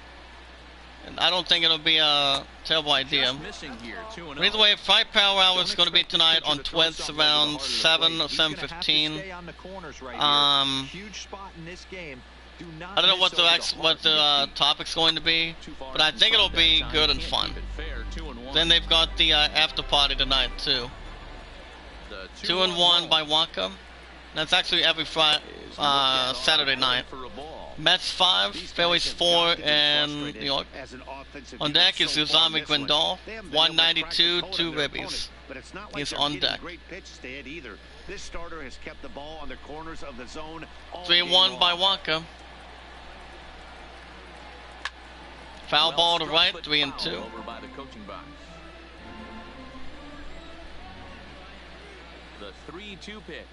[SPEAKER 1] and I don't think it'll be a terrible idea.
[SPEAKER 2] Just missing here, 2-0.
[SPEAKER 1] But either way, Fight Power Hour is going to be tonight on Twitch around 7 or 7:15.
[SPEAKER 3] Huge spot in this game. Do not
[SPEAKER 1] I don't know
[SPEAKER 3] miss
[SPEAKER 1] what the
[SPEAKER 3] over heart of defeat.
[SPEAKER 1] topic's going to be,
[SPEAKER 2] Too far
[SPEAKER 1] but I
[SPEAKER 2] from
[SPEAKER 1] think it'll
[SPEAKER 2] front
[SPEAKER 1] be
[SPEAKER 2] that
[SPEAKER 1] good
[SPEAKER 2] time.
[SPEAKER 1] and
[SPEAKER 2] Can't
[SPEAKER 1] fun.
[SPEAKER 2] keep it fair, 2-1.
[SPEAKER 1] Then they've got the after party tonight too.
[SPEAKER 2] The
[SPEAKER 1] 2 and 1 by Waka. That's actually every Saturday night.
[SPEAKER 2] For a ball.
[SPEAKER 1] Mets 5,
[SPEAKER 4] These guys
[SPEAKER 1] Phillies
[SPEAKER 4] have
[SPEAKER 1] 4,
[SPEAKER 4] got to be
[SPEAKER 1] and
[SPEAKER 4] frustrated
[SPEAKER 1] New York.
[SPEAKER 4] as an offensive
[SPEAKER 1] On
[SPEAKER 4] unit
[SPEAKER 1] deck is
[SPEAKER 4] so far in
[SPEAKER 1] Iamacreator,
[SPEAKER 4] this one.
[SPEAKER 1] Gwendol,
[SPEAKER 4] They haven't been able to crack the
[SPEAKER 1] 192,
[SPEAKER 4] code
[SPEAKER 1] 2
[SPEAKER 4] on their
[SPEAKER 1] ribbies.
[SPEAKER 4] opponent, but it's not like
[SPEAKER 1] He's
[SPEAKER 4] they're
[SPEAKER 1] on
[SPEAKER 4] hitting
[SPEAKER 1] deck.
[SPEAKER 4] great pitches to hit either. This starter has kept the ball on the corners of the zone all
[SPEAKER 1] 3 and
[SPEAKER 4] game
[SPEAKER 1] 1 by
[SPEAKER 4] long.
[SPEAKER 1] Waka. Foul
[SPEAKER 2] Well
[SPEAKER 1] ball to
[SPEAKER 2] struck,
[SPEAKER 1] right,
[SPEAKER 2] but
[SPEAKER 1] 3 and
[SPEAKER 2] foul
[SPEAKER 1] 2.
[SPEAKER 2] Over by the coaching box. The 3-2 pitch.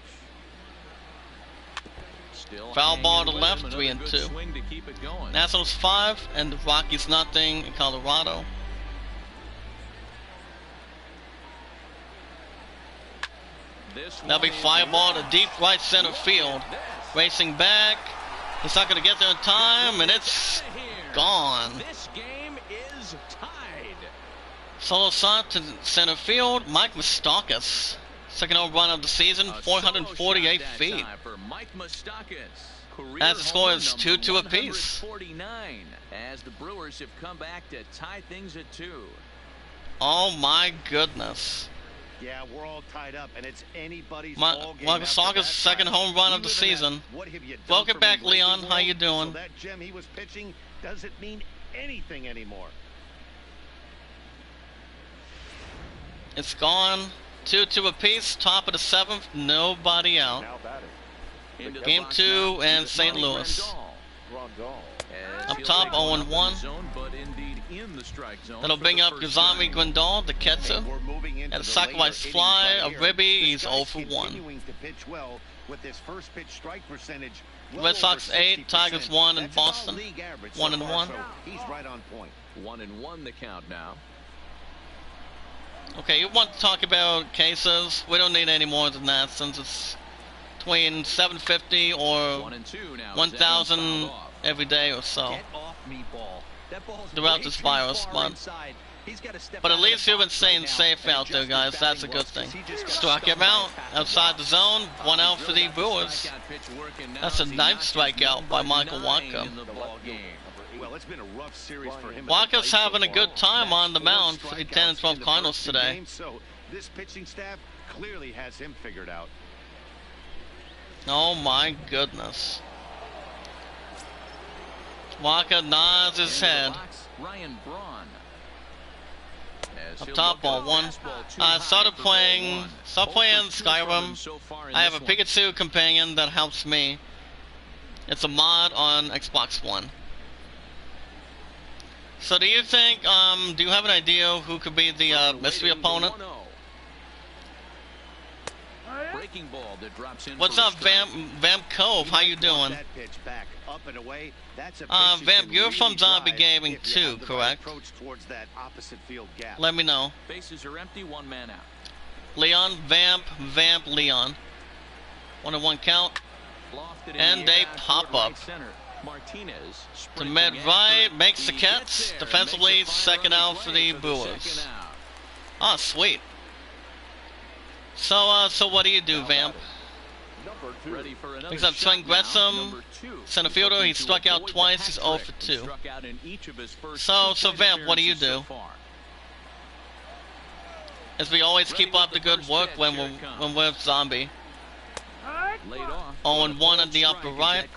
[SPEAKER 2] Still
[SPEAKER 1] Foul
[SPEAKER 2] hanging
[SPEAKER 1] ball to
[SPEAKER 2] with
[SPEAKER 1] left,
[SPEAKER 2] him.
[SPEAKER 1] 3
[SPEAKER 2] Another
[SPEAKER 1] and
[SPEAKER 2] good
[SPEAKER 1] 2.
[SPEAKER 2] swing to keep it going.
[SPEAKER 1] Nationals 5 and the Rockies nothing in Colorado.
[SPEAKER 2] This
[SPEAKER 1] That'll be
[SPEAKER 2] one is
[SPEAKER 1] fly ball to
[SPEAKER 2] in.
[SPEAKER 1] deep right center field.
[SPEAKER 2] This.
[SPEAKER 1] Racing back. He's not going to get there in time, and it's
[SPEAKER 2] Here.
[SPEAKER 1] gone.
[SPEAKER 2] This game is tied.
[SPEAKER 1] Solo shot to center field. Mike Moustakas. Second home run of the season,
[SPEAKER 2] A
[SPEAKER 1] 448
[SPEAKER 2] solo shot that
[SPEAKER 1] feet.
[SPEAKER 2] time for Mike Moustakas. career
[SPEAKER 1] As the score is
[SPEAKER 2] homer
[SPEAKER 1] 2-2 apiece.
[SPEAKER 2] 149, as the Brewers have come back to tie things at 2.
[SPEAKER 1] Oh my goodness.
[SPEAKER 4] Yeah, we're all tied up, and it's anybody's ball game.
[SPEAKER 1] Marcus Stalker's second home run of the season. Welcome back, Leon. How you doing?
[SPEAKER 4] So that gem he was pitching doesn't mean anything anymore.
[SPEAKER 1] It's gone. 2-2 apiece. Top of the 7th. Nobody out. Game 2 in St. Louis. Up top 0-1. That'll bring up Gazami Grandal, the Ketsu. And a sacrifice fly of Ribby, he's 0 for 1. Red Sox 8, Tigers 1 in Boston. 1-1.
[SPEAKER 4] He's right on point.
[SPEAKER 2] 1-1 the count now.
[SPEAKER 1] Okay, you want to talk about cases? We don't need any more than that since it's between 750 or 1,000 every day or so.
[SPEAKER 3] Get off me, ball. That ball's
[SPEAKER 1] Throughout
[SPEAKER 3] way
[SPEAKER 1] this
[SPEAKER 3] too
[SPEAKER 1] virus,
[SPEAKER 3] far
[SPEAKER 1] but
[SPEAKER 3] inside. He's got to step
[SPEAKER 1] at
[SPEAKER 3] out of
[SPEAKER 1] least
[SPEAKER 3] the
[SPEAKER 1] you've been
[SPEAKER 3] box
[SPEAKER 1] staying
[SPEAKER 3] right
[SPEAKER 1] safe
[SPEAKER 3] now
[SPEAKER 1] out
[SPEAKER 3] and
[SPEAKER 1] there,
[SPEAKER 3] adjust
[SPEAKER 1] guys.
[SPEAKER 3] his
[SPEAKER 1] That's a
[SPEAKER 3] batting
[SPEAKER 1] good thing.
[SPEAKER 3] looks, 'cause he just got
[SPEAKER 1] Struck him
[SPEAKER 3] stuck
[SPEAKER 1] out
[SPEAKER 3] past the
[SPEAKER 1] outside the
[SPEAKER 3] box.
[SPEAKER 1] zone. 1 out for the Brewers. That's a nice strikeout by Michael Wacha.
[SPEAKER 4] Well, it's been a rough series for him.
[SPEAKER 1] Wacha's having a good time on the mound for the 10 and 12 Cardinals today.
[SPEAKER 4] So this pitching staff clearly has him figured out.
[SPEAKER 1] Oh my goodness. Wacha nods his head.
[SPEAKER 2] Ryan Braun.
[SPEAKER 1] Up top, ball 1. Started playing Skyrim. I have a Pikachu companion that helps me. It's a mod on Xbox One. So do you think, do you have an idea who could be the mystery opponent?
[SPEAKER 2] Breaking ball that drops in.
[SPEAKER 1] What's up, Vamp Cove? How you doing? Vamp, you're from Zombie Gaming too, correct? Let me know.
[SPEAKER 2] Bases are empty, 1 man out.
[SPEAKER 1] Leon, Vamp, Leon. 1-1 count. And they pop up.
[SPEAKER 2] Martinez
[SPEAKER 1] To mid right, makes the catch. Defensively, second out for the Brewers. Ah, sweet. So what do you do, Vamp? He's up Sven Gresham, center fielder. He struck out twice. He's 0 for 2. So Vamp, what do you do? As we always keep up the good work when we're Zombie. 0-1 on the upper right.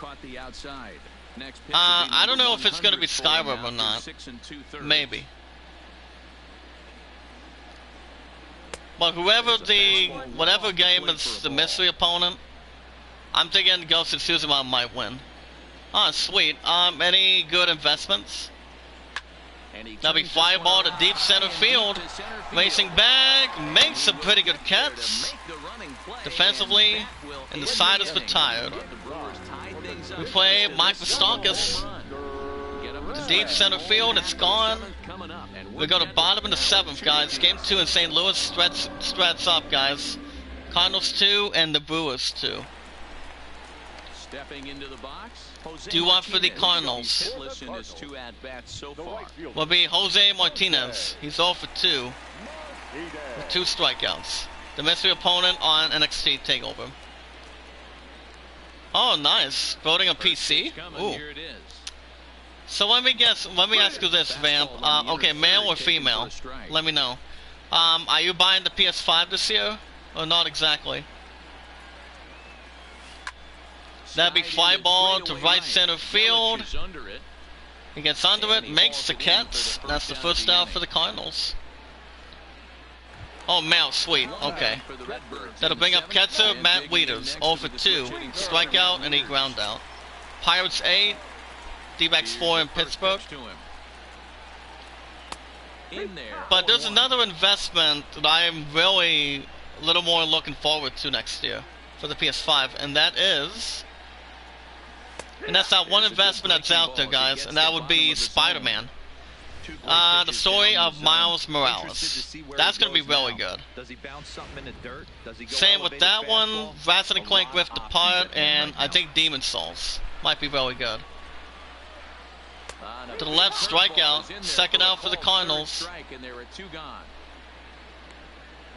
[SPEAKER 1] I don't know if it's going to be Skyrim or not. Maybe. But whatever game is the mystery opponent, I'm thinking Ghost of Tsushima might win. Ah, sweet. Any good investments? That'll be fly ball to deep center field. Racing back, makes a pretty good catch. Defensively, and the side is retired. We play Mike Vastakis to deep center field. It's gone. We go to bottom of the 7th, guys. Game 2 in St. Louis. Strats up, guys. Cardinals 2 and the Brewers 2.
[SPEAKER 2] Stepping into the box.
[SPEAKER 1] Due up for the Cardinals will be Jose Martinez. He's 0 for 2 with 2 strikeouts. The mystery opponent on NXT TakeOver. Oh, nice. Voting a PC? Ooh. So let me ask you this, Vamp. Okay, male or female? Let me know. Are you buying the PS5 this year? Or not exactly? That'd be fly ball to right center field. He gets under it, makes the catch. That's the first out for the Cardinals. Oh, male, sweet. Okay. That'll bring up catcher Matt Wieters, 0 for 2. Strikeout and a ground out. Pirates 8. D-backs 4 in Pittsburgh. But there's another investment that I'm really a little more looking forward to next year for the PS5, and that's that one investment that's out there, guys, and that would be Spider-Man. The story of Miles Morales. That's going to be really good. Same with that one, Ratchet and Clank Rift Apart, and I think Demon Souls might be really good. To the left, strikeout, second out for the Cardinals.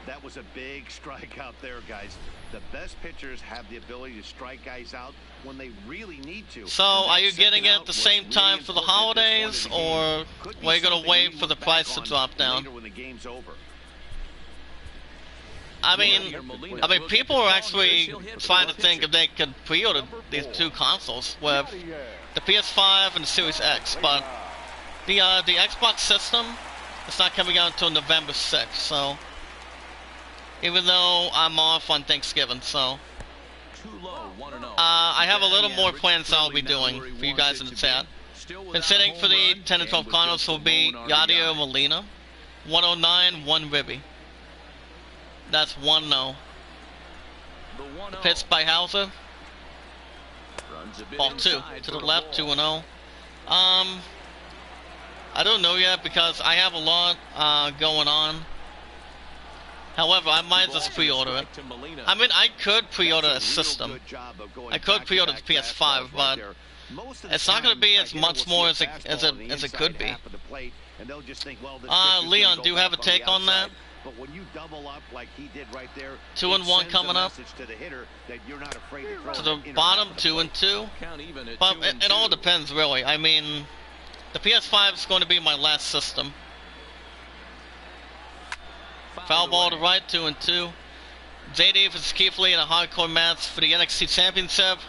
[SPEAKER 4] That was a big strikeout there, guys. The best pitchers have the ability to strike guys out when they really need to.
[SPEAKER 1] So, are you getting it at the same time for the holidays, or are you going to wait for the price to drop down?
[SPEAKER 4] When the game's over.
[SPEAKER 1] I mean, people are actually trying to think if they could pre-order these two consoles with the PS5 and the Series X, but the Xbox system is not coming out until November 6th, so even though I'm off on Thanksgiving, so I have a little more plans I'll be doing for you guys in the chat. Considering for the 10 and 12 Cardinals will be Yadier Molina, 109, 1 Ribby. That's 1-0. Pitched by Hauser. Ball 2 to the left, 2-0. I don't know yet because I have a lot going on. However, I might just pre-order it. I mean, I could pre-order a system. I could pre-order the PS5, but it's not going to be as much more as it could be. Leon, do you have a take on that?
[SPEAKER 4] But when you double up like he did right there,
[SPEAKER 1] 2 and 1 coming up.
[SPEAKER 4] To the hitter that you're not afraid to throw
[SPEAKER 1] to the bottom, 2 and 2. But it all depends, really. I mean, the PS5 is going to be my last system. Foul ball to right, 2 and 2. JD for Keithley in a hardcore match for the NXT Championship.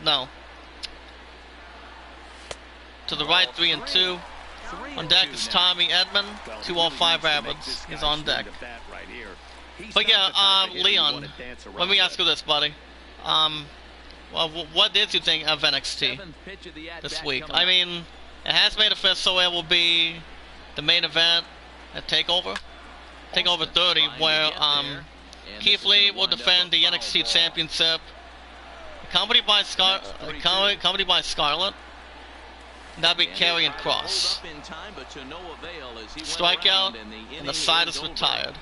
[SPEAKER 1] No. To the right, 3 and 2. On deck is Tommy Edmond, 205 Rapids. He's on deck. But yeah, Leon, let me ask you this, buddy. Well, what did you think of NXT this week? I mean, it has made official it will be the main event at TakeOver 30, where Keithley will defend the NXT Championship, accompanied by Scarlett. That'd be Karrion Kross. Strikeout, and the side is retired.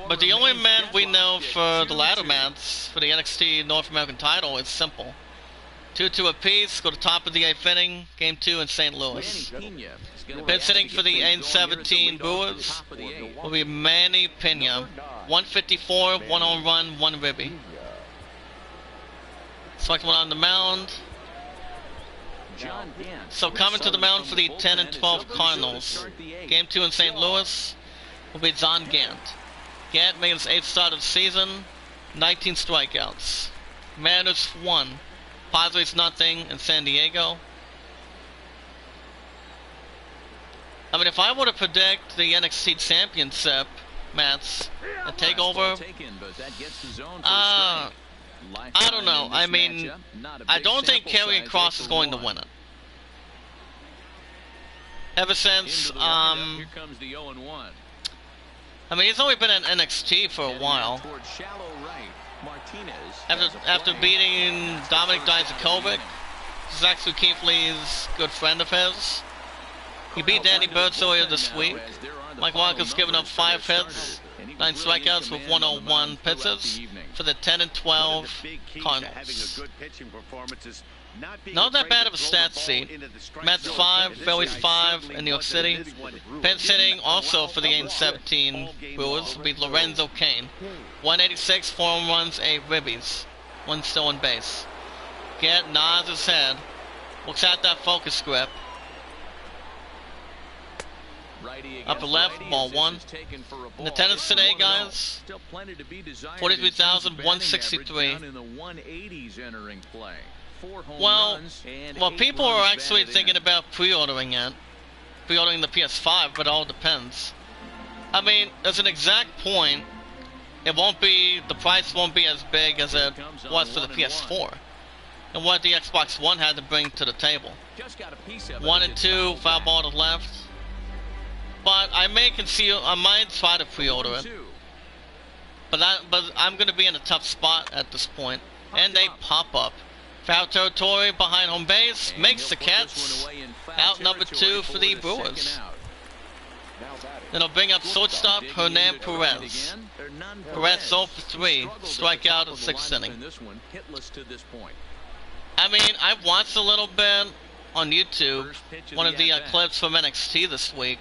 [SPEAKER 1] But the only man we know for the ladder match for the NXT North American title is simple. 2-2 apiece, go to top of the 8th inning, Game 2 in St. Louis. Pitch hitting for the N17 Brewers will be Manny Pena. 154, 1 home run, 1 ribby. Second one on the mound. So coming to the mound for the 10 and 12 Cardinals. Game 2 in St. Louis will be John Gant. Gant made his 8th start of the season, 19 strikeouts. Mariners 1, Padres nothing in San Diego. I mean, if I were to predict the NXT Championship match and TakeOver, I don't know. I mean, I don't think Karrion Kross is going to win it. Ever since, I mean, he's only been in NXT for a while. After beating Dominic Dijakovic, this is actually Keithley's good friend of his. He beat Danny Burch earlier this week. Mike Walker's given up 5 hits, 9 strikeouts with 101 pitches for the 10 and 12 Cardinals. Not that bad of a stat sheet. Mets 5, Phillies 5 in New York City. Pinch hitting also for the N17 Brewers will be Lorenzo Cain. 186, 4 home runs, 8 ribbies. 1 still on base. Gant nods his head. Looks at that focus grip. Upper left, ball 1. In attendance today, guys, 43,163. Well, people are actually thinking about pre-ordering it. Pre-ordering the PS5, but it all depends. I mean, as an exact point, the price won't be as big as it was for the PS4. And what the Xbox One had to bring to the table. 1 and 2, foul ball to left. But I might try to pre-order it. But I'm going to be in a tough spot at this point. And they pop up. Foul territory behind home base makes the catch. Out number 2 for the Brewers. Then I'll bring up shortstop Hernan Perez. Perez 0 for 3. Strikeout in 6th inning. I mean, I've watched a little bit on YouTube. One of the clips from NXT this week.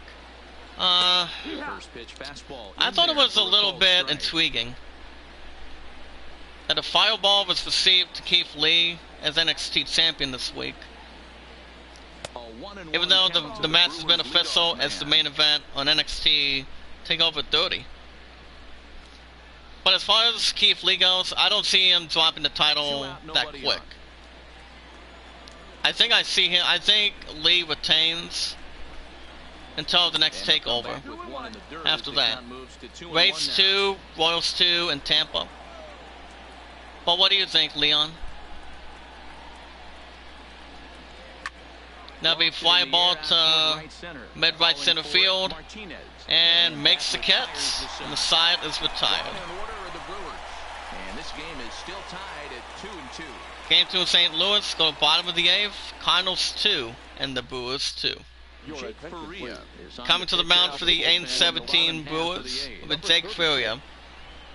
[SPEAKER 2] First pitch fastball.
[SPEAKER 1] I thought it was a little bit intriguing that a fireball was received to Keith Lee as NXT champion this week. Even though the match has been official as the main event on NXT TakeOver 30. But as far as Keith Lee goes, I don't see him dropping the title that quick. I think Lee retains until the next takeover. After that, Race 2, Royals 2, and Tampa. But what do you think, Leon? Now be fly ball to mid-right center field and makes the catch, and the side is retired.
[SPEAKER 2] And this game is still tied at 2-2.
[SPEAKER 1] Game 2 in St. Louis, go to bottom of the 8th, Cardinals 2, and the Brewers 2. Coming to the mound for the 8-17 Brewers with Jake Furia.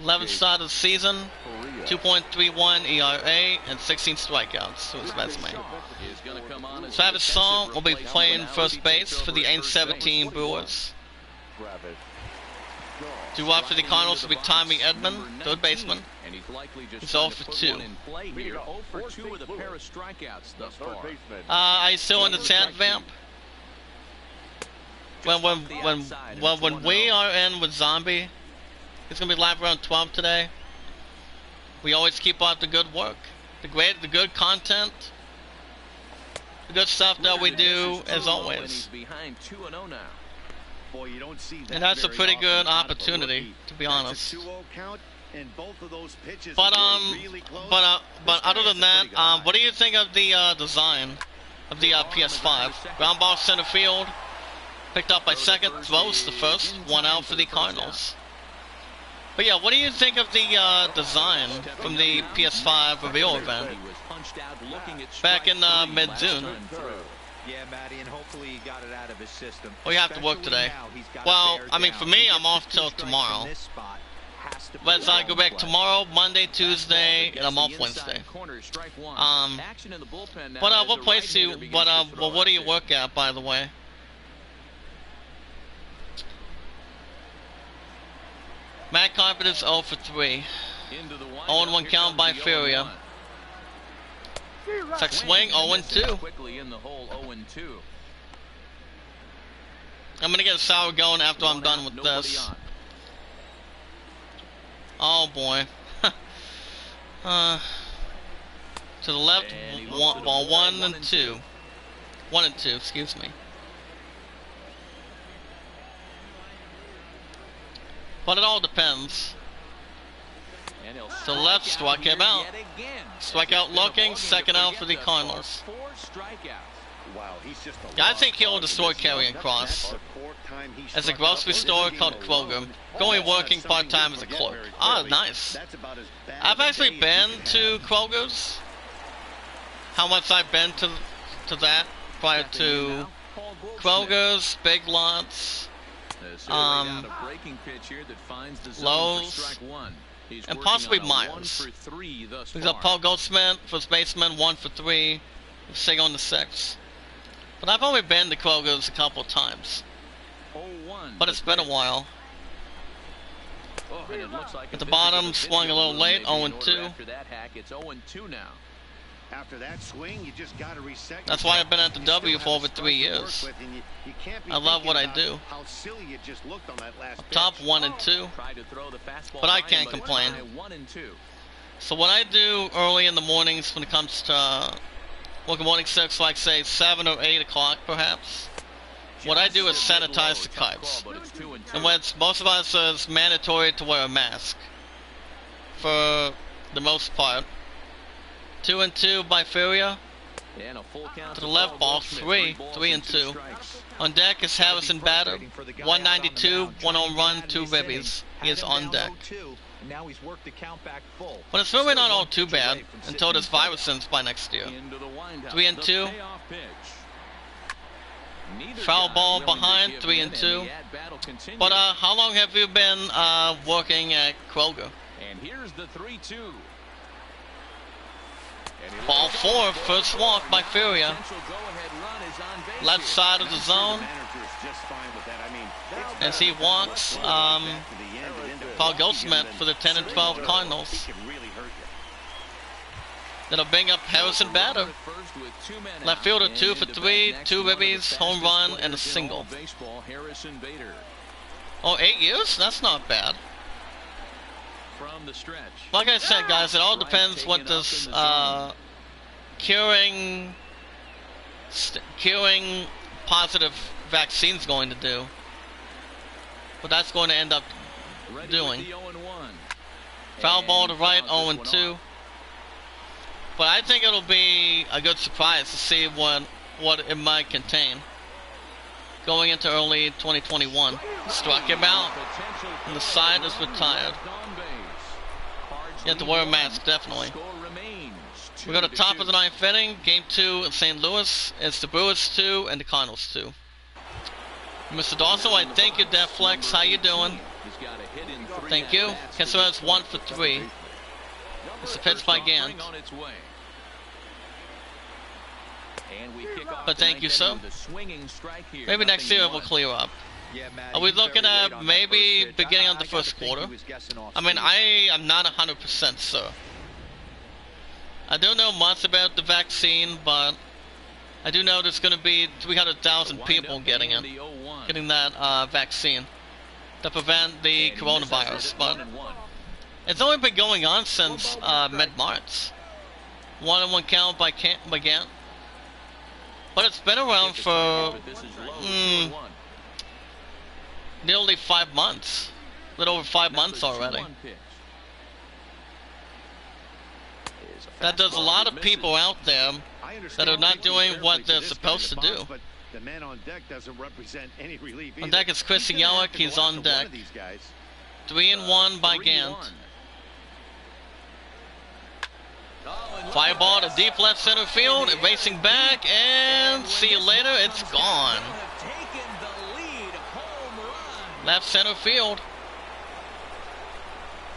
[SPEAKER 1] 11th start of the season, 2.31 ERA, and 16 strikeouts to his resume. Travis Song will be playing first base for the 8-17 Brewers. Due up for the Cardinals will be Tommy Edman, third baseman. He's 0 for 2. Are you still in the chat, Vamp? When we are in with Zombie, it's gonna be live around 12 today. We always keep up the good work, the good content, the good stuff that we do as always.
[SPEAKER 4] Boy, you don't see that.
[SPEAKER 1] And that's a pretty
[SPEAKER 4] very
[SPEAKER 1] good
[SPEAKER 4] often out of a
[SPEAKER 1] opportunity,
[SPEAKER 4] rookie.
[SPEAKER 1] to be honest.
[SPEAKER 4] That's a 2-0 count, and both of those pitches
[SPEAKER 1] But
[SPEAKER 4] were really close.
[SPEAKER 1] but other than that, what do you think of the design of the PS5? Ground ball center field, picked up by second, throws the first, 1 out for the Cardinals. But yeah, what do you think of the design from the PS5 reveal event back in mid-June?
[SPEAKER 3] Yeah, Matty, and hopefully he got it out of his system.
[SPEAKER 1] Well, you have to work today. Well, I mean, for me, I'm off till tomorrow. But I go back tomorrow, Monday, Tuesday, and I'm off Wednesday. But what place do you? What do you work at, by the way? Matt Carpenter's 0 for 3. 0-1 count by Furia. Check swing, 0-2. I'm gonna get a sour going after I'm done with this. Oh boy. To the left, ball 1 and 2. 1 and 2, excuse me. But it all depends. To the left, strike him out. Strike out looking, second out for the Cardinals. I think he'll destroy Karrion Kross. As a grocery store called Kroger, going working part-time as a clerk. Ah, nice. I've actually been to Kroger's. How much I've been to that prior to Kroger's, Big Lots, Lowe's, and possibly Myers. We've got Paul Goldschmidt, first baseman, 1 for 3, Sig on the 6th. But I've only been to Kroger's a couple times. But it's been a while. At the bottom, swung a little late, 0-2.
[SPEAKER 4] After that swing, you just got to reset.
[SPEAKER 1] That's why I've been at the W for over 3 years. I love what I do. Top 1 and 2. But I can't complain. So what I do early in the mornings when it comes to, well, good morning 6, like say 7 or 8 o'clock perhaps. What I do is sanitize the pipes. And when most of us is mandatory to wear a mask. For the most part. 2 and 2 by Furia. To the left, ball 3 and 2. On deck is Harrison batter. 192, 1 home run, 2 ribbies. He is on deck. But it's really not all too bad until this virus ends by next year. 3 and 2. Foul ball behind, 3 and 2. But how long have you been working at Kroger?
[SPEAKER 2] And here's the 3-2.
[SPEAKER 1] Ball 4, first walk by Furia. Left side of the zone. as he walks Paul Goldschmidt for the 10 and 12 Cardinals. That'll bring up Harrison Bader. Left fielder 2 for 3, 2 ribbies, home run, and a single. Oh, 8 years? That's not bad. Like I said, guys, it all depends what this curing positive vaccine's going to do. What that's going to end up doing. Foul ball to right, 0-2. But I think it'll be a good surprise to see what it might contain. Going into early 2021. Struck him out. And the side is retired. You have to wear a mask, definitely. We go to top of the 9th inning. Game 2 in St. Louis. It's the Brewers 2 and the Cardinals 2. Mr. Dawson, I thank you, Deflex. How you doing? Thank you. Caceres 1 for 3. It's a pitch by Gant. But thank you, sir. Maybe next year it will clear up. Are we looking at maybe beginning of the first quarter? I mean, I am not 100% sure. I don't know much about the vaccine, but I do know there's going to be 300,000 people getting it, getting that vaccine to prevent the coronavirus. But it's only been going on since mid-March. 1-1 count by Gant. But it's been around for nearly 5 months. A little over 5 months already. That there's a lot of people out there that are not doing what they're supposed to do.
[SPEAKER 4] The man on deck doesn't represent any relief either.
[SPEAKER 1] On deck is Chris Yelich, he's on deck. 3-1 by Gant. Fly ball to deep left center field, racing back, and see you later, it's gone. Left center field.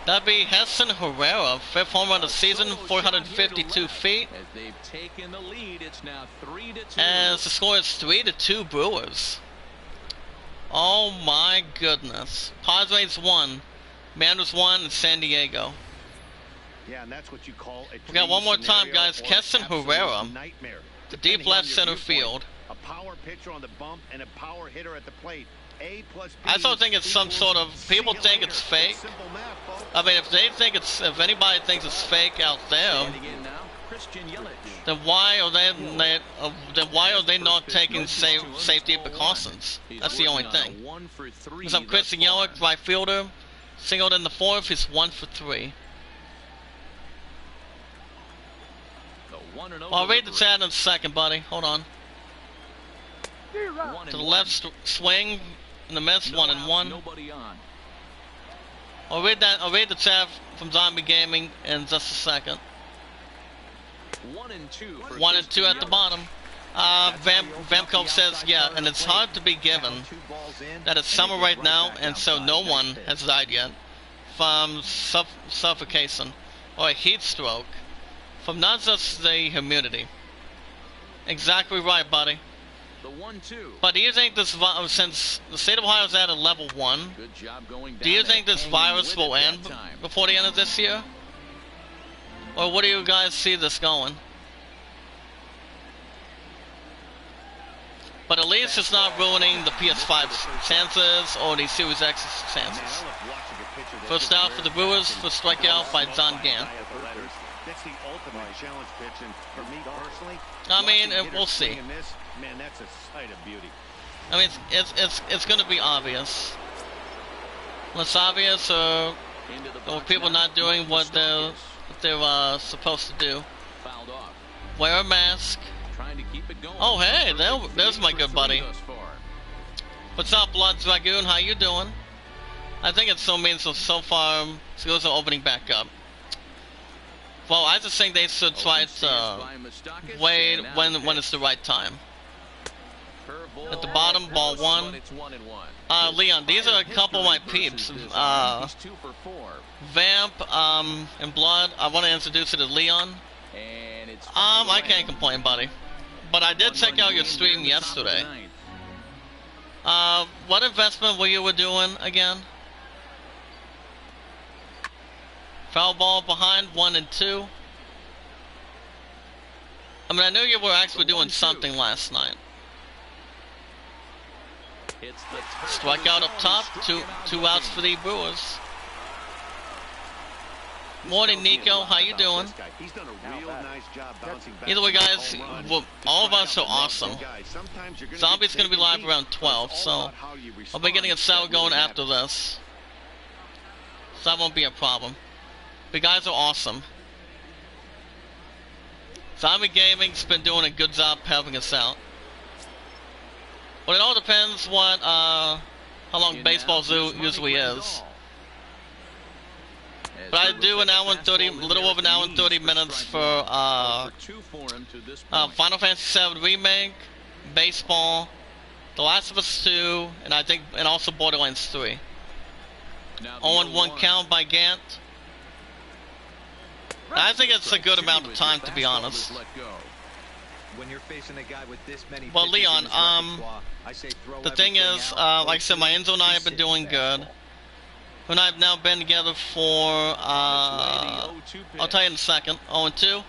[SPEAKER 1] That'd be Heston Herrera, 5th home run of the season, 452 feet.
[SPEAKER 2] As they've taken the lead, it's now 3-2.
[SPEAKER 1] As the score is 3-2 Brewers. Oh my goodness. Padres 1, Mariners 1, and San Diego.
[SPEAKER 4] Yeah, and that's what you call a
[SPEAKER 1] we got one more time, guys. Keston Herrera,
[SPEAKER 4] nightmare.
[SPEAKER 1] the deep left center field.
[SPEAKER 4] A power pitcher on the bump and a power hitter at the plate.
[SPEAKER 1] I still think it's some sort of, people think it's fake. I mean, if anybody thinks it's fake out there, then why are they not taking safety precautions? That's the only thing. Because I'm Chris Yelich, right fielder, singled in the 4th, he's 1 for 3. Well, I'll read the chat in a second, buddy. Hold on. To the left swing. In the miss, 1-1. I'll read the chat from Zombie Gaming in just a second. 1 and 2 at the bottom. Vamco says, yeah, and it's hard to be given that it's summer right now, and so no one has died yet from suffocation or a heat stroke from not just the humidity. Exactly right, buddy. But do you think this, since the state of Ohio is at a level 1, do you think this virus will end before the end of this year? Or what do you guys see this going? But at least it's not ruining the PS5's chances or the Series X's chances. First out for the Brewers, first strikeout by John Gant.
[SPEAKER 4] That's the ultimate challenge pitch, and for me personally,
[SPEAKER 1] I mean, we'll see.
[SPEAKER 4] Man, that's a sight of beauty.
[SPEAKER 1] I mean, it's going to be obvious. Less obvious, or people not doing what they're supposed to do. Wear a mask. Oh, hey, there's my good buddy. What's up, Blood Dragoon? How you doing? I think it still means so far schools are opening back up. Well, I just think they should try to wait when it's the right time. At the bottom, ball 1. Leon, these are a couple of my peeps. Vamp, and Blood. I want to introduce you to Leon. I can't complain, buddy. But I did check out your stream yesterday. What investment were you doing again? Foul ball behind 1 and 2. I mean, I knew you were actually doing something last night. Strikeout up top, two outs for the Brewers. Morning, Nico. How you doing?
[SPEAKER 4] He's done a real nice job bouncing back.
[SPEAKER 1] Either way, guys, well, all of us are awesome. Zombie's going to be live around 12, so I'll be getting a cell going after this. So that won't be a problem. But guys are awesome. Zombie Gaming's been doing a good job helping us out. But it all depends what, how long baseball usually is. But I do an hour and 30, a little over an hour and 30 minutes for Final Fantasy VII Remake, baseball, The Last of Us 2, and also Borderlands 3. 0-1 count by Gant. I think it's a good amount of time, to be honest.
[SPEAKER 3] When you're facing a guy with this many
[SPEAKER 1] well, Leon, the thing is, like I said, my Enzo and I have been doing good. And I've now been together for, I'll tell you in a second, 0-2.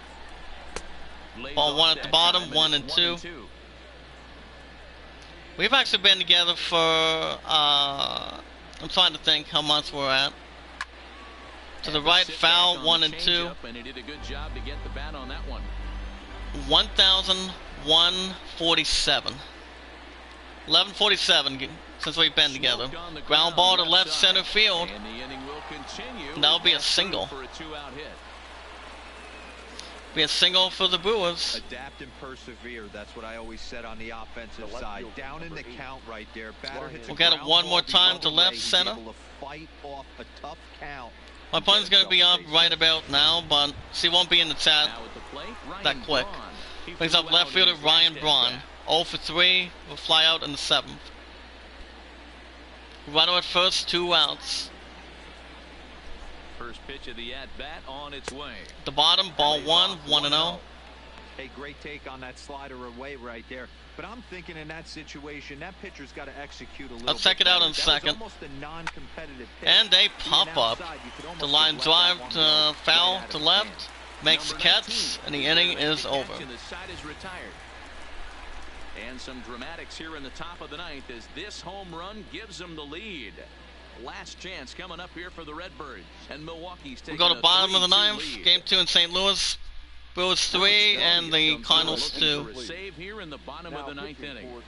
[SPEAKER 1] Ball 1 at the bottom, 1 and 2. We've actually been together for, I'm trying to think how much we're at. To the right, foul, 1 and 2. 1,147. 11:47 since we've been together. Ground ball to left center field. That'll be a single. Be a single for the Brewers.
[SPEAKER 3] Adapt and persevere. That's what I always said on the offensive side. Down in the count right there. Batter hits
[SPEAKER 1] we'll get it one more time to left center.
[SPEAKER 3] Fight off a tough count.
[SPEAKER 1] My pun's going to be up right about now, but she won't be in the chat that quick. Brings up left fielder Ryan Braun. 0 for 3 will fly out in the 7th. Runner at first, 2 outs.
[SPEAKER 2] First pitch of the at-bat on its way.
[SPEAKER 1] The bottom, ball 1, 1-0.
[SPEAKER 3] Hey, great take on that slider away right there. But I'm thinking in that situation, that pitcher's got to execute a little.
[SPEAKER 1] Let's check it out in a second. And a pop-up. The line drive to foul to left. Makes the catch, and the inning is over.
[SPEAKER 2] The side is retired. And some dramatics here in the top of the 9th as this home run gives them the lead. Last chance coming up here for the Redbirds. And Milwaukee's taking
[SPEAKER 1] we'll go to bottom of the 9th. Game 2 in St. Louis. Brewers 3 and the Cardinals 2.
[SPEAKER 2] Save here in the bottom of the 9th inning.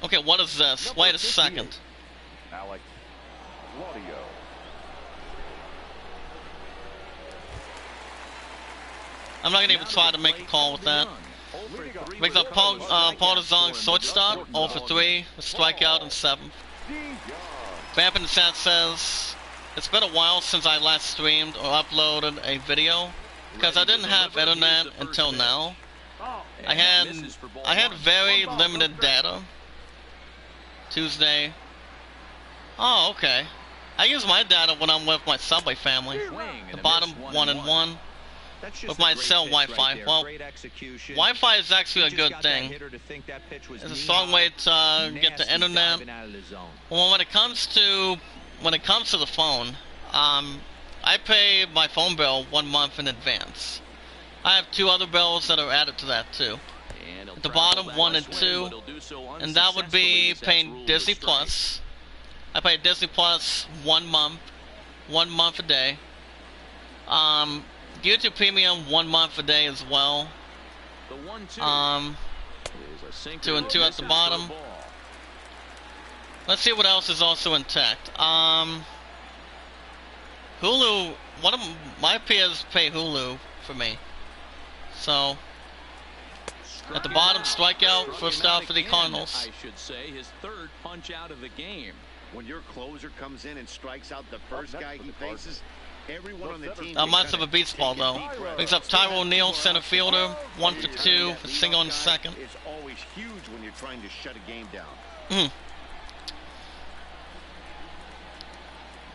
[SPEAKER 1] Okay, what is this? Wait a second. I'm not gonna even try to make a call with that. Brings up Paul DeZong, shortstop, 0 for 3, a strikeout in 7th. Vamp in the chat says, it's been a while since I last streamed or uploaded a video, because I didn't have internet until now. I had very limited data. Tuesday. Oh, okay. I use my data when I'm with my Subway family. The bottom, 1 and 1. With my cell Wi-Fi. Well, Wi-Fi is actually a good thing. It's a strong way to get the internet. Well, when it comes to the phone, I pay my phone bill 1 month in advance. I have 2 other bills that are added to that too. At the bottom, 1 and 2, and that would be paying Disney Plus. I pay Disney Plus 1 month a day. YouTube Premium 1 month a day as well. 2 and 2 at the bottom. Let's see what else is also intact. Hulu. One of my peers pay Hulu for me. So at the bottom, strikeout, first out for the Cardinals.
[SPEAKER 2] I should say his 3rd punch out of the game.
[SPEAKER 4] When your closer comes in and strikes out the first guy he faces, everyone on the team.
[SPEAKER 1] Not much of a beats ball though. Brings up Tyrone Neal, center fielder, 1 for 2, a single in the 2nd.
[SPEAKER 4] It's always huge when you're trying to shut a game down.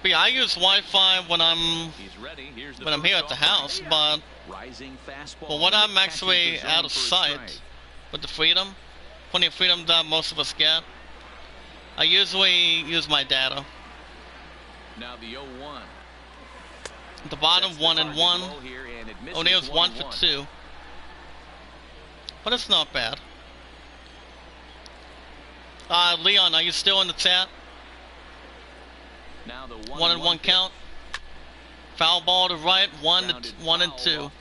[SPEAKER 1] But yeah, I use Wi-Fi when I'm here at the house, but when I'm actually out of sight with the freedom, plenty of freedom that most of us get, I usually use my data.
[SPEAKER 2] Now the 0-1.
[SPEAKER 1] At the bottom, 1 and 1. O'Neill's 1 for 2. But it's not bad. Leon, are you still in the chat?
[SPEAKER 2] Now the
[SPEAKER 1] 1 and 1 count. Foul ball to right, 1 and 2.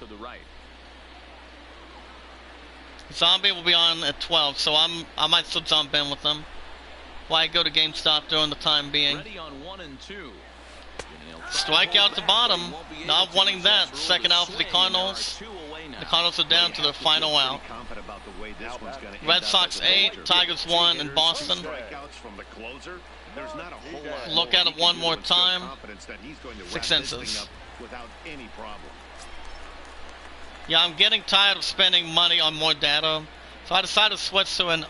[SPEAKER 1] Zombie will be on at 12, so I might still jump in with them. Why go to GameStop during the time being?
[SPEAKER 2] Ready on 1 and 2.
[SPEAKER 1] Strikeout to bottom. Not wanting that. Second out for the Cardinals. The Cardinals are down to their final out. Red Sox 8, Tigers 1 in Boston. Look at it one more time. 6 inches. Yeah, I'm getting tired of spending money on more data, so I decided to switch to an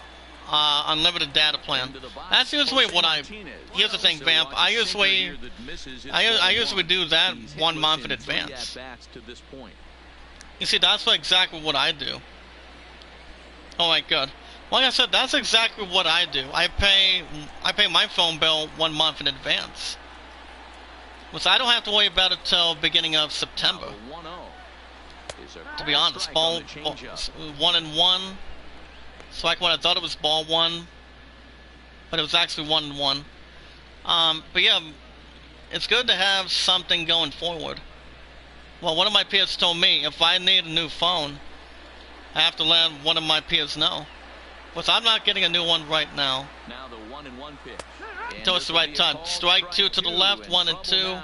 [SPEAKER 1] unlimited data plan. That's usually what I. Here's the thing, Vamp. I usually do that 1 month in advance. You see, that's exactly what I do. Oh my god. Like I said, that's exactly what I do. I pay my phone bill 1 month in advance. So I don't have to worry about it till beginning of September. To be honest, ball 1 and 1. So like when I thought it was ball 1, but it was actually 1 and 1. But yeah, it's good to have something going forward. Well, one of my peers told me if I need a new phone, I have to let one of my peers know. But I'm not getting a new one right now.
[SPEAKER 2] Now the 1 and 1 pitch.
[SPEAKER 1] Until it's the right time. Strike 2 to the left, 1 and 2.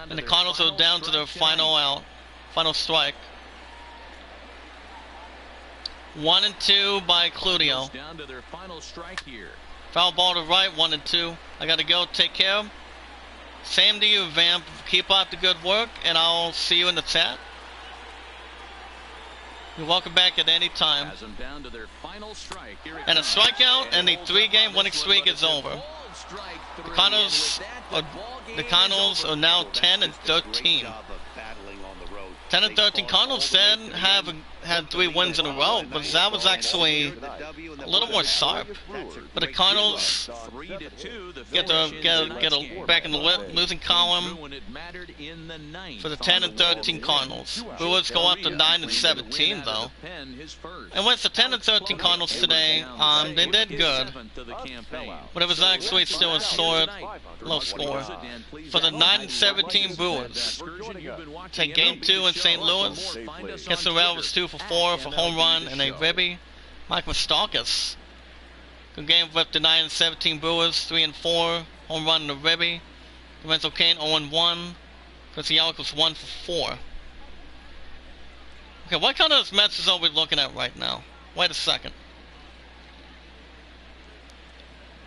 [SPEAKER 1] And the Cardinals are down to their final out. Final strike. 1 and 2 by Cludio.
[SPEAKER 2] Down to their final strike here.
[SPEAKER 1] Foul ball to right, 1 and 2. I gotta go, take care. Same to you, Vamp. Keep up the good work, and I'll see you in the chat. You're welcome back at any time. And a strikeout, and the 3-game winning streak is over. The Cardinals are now 10 and 13. 10 and 13. Cardinals then have had 3 wins in a row, but that was actually a little more sharp. But the Cardinals get back in the losing column for the 10 and 13 Cardinals. Brewers go up to 9 and 17 though. And with the 10 and 13 Cardinals today, they did good, but it was actually still a low score. For the 9 and 17 Brewers, take game 2 in St. Louis. Kesserell was 2 for 4 for home run and a ribby. Mike Moustakas, good game with the 9 and 17 Brewers, 3 and 4, home run and a ribby. Lorenzo Kane 0 and 1. Chris Yelich was 1 for 4. Okay, what kind of messages are we looking at right now? Wait a second.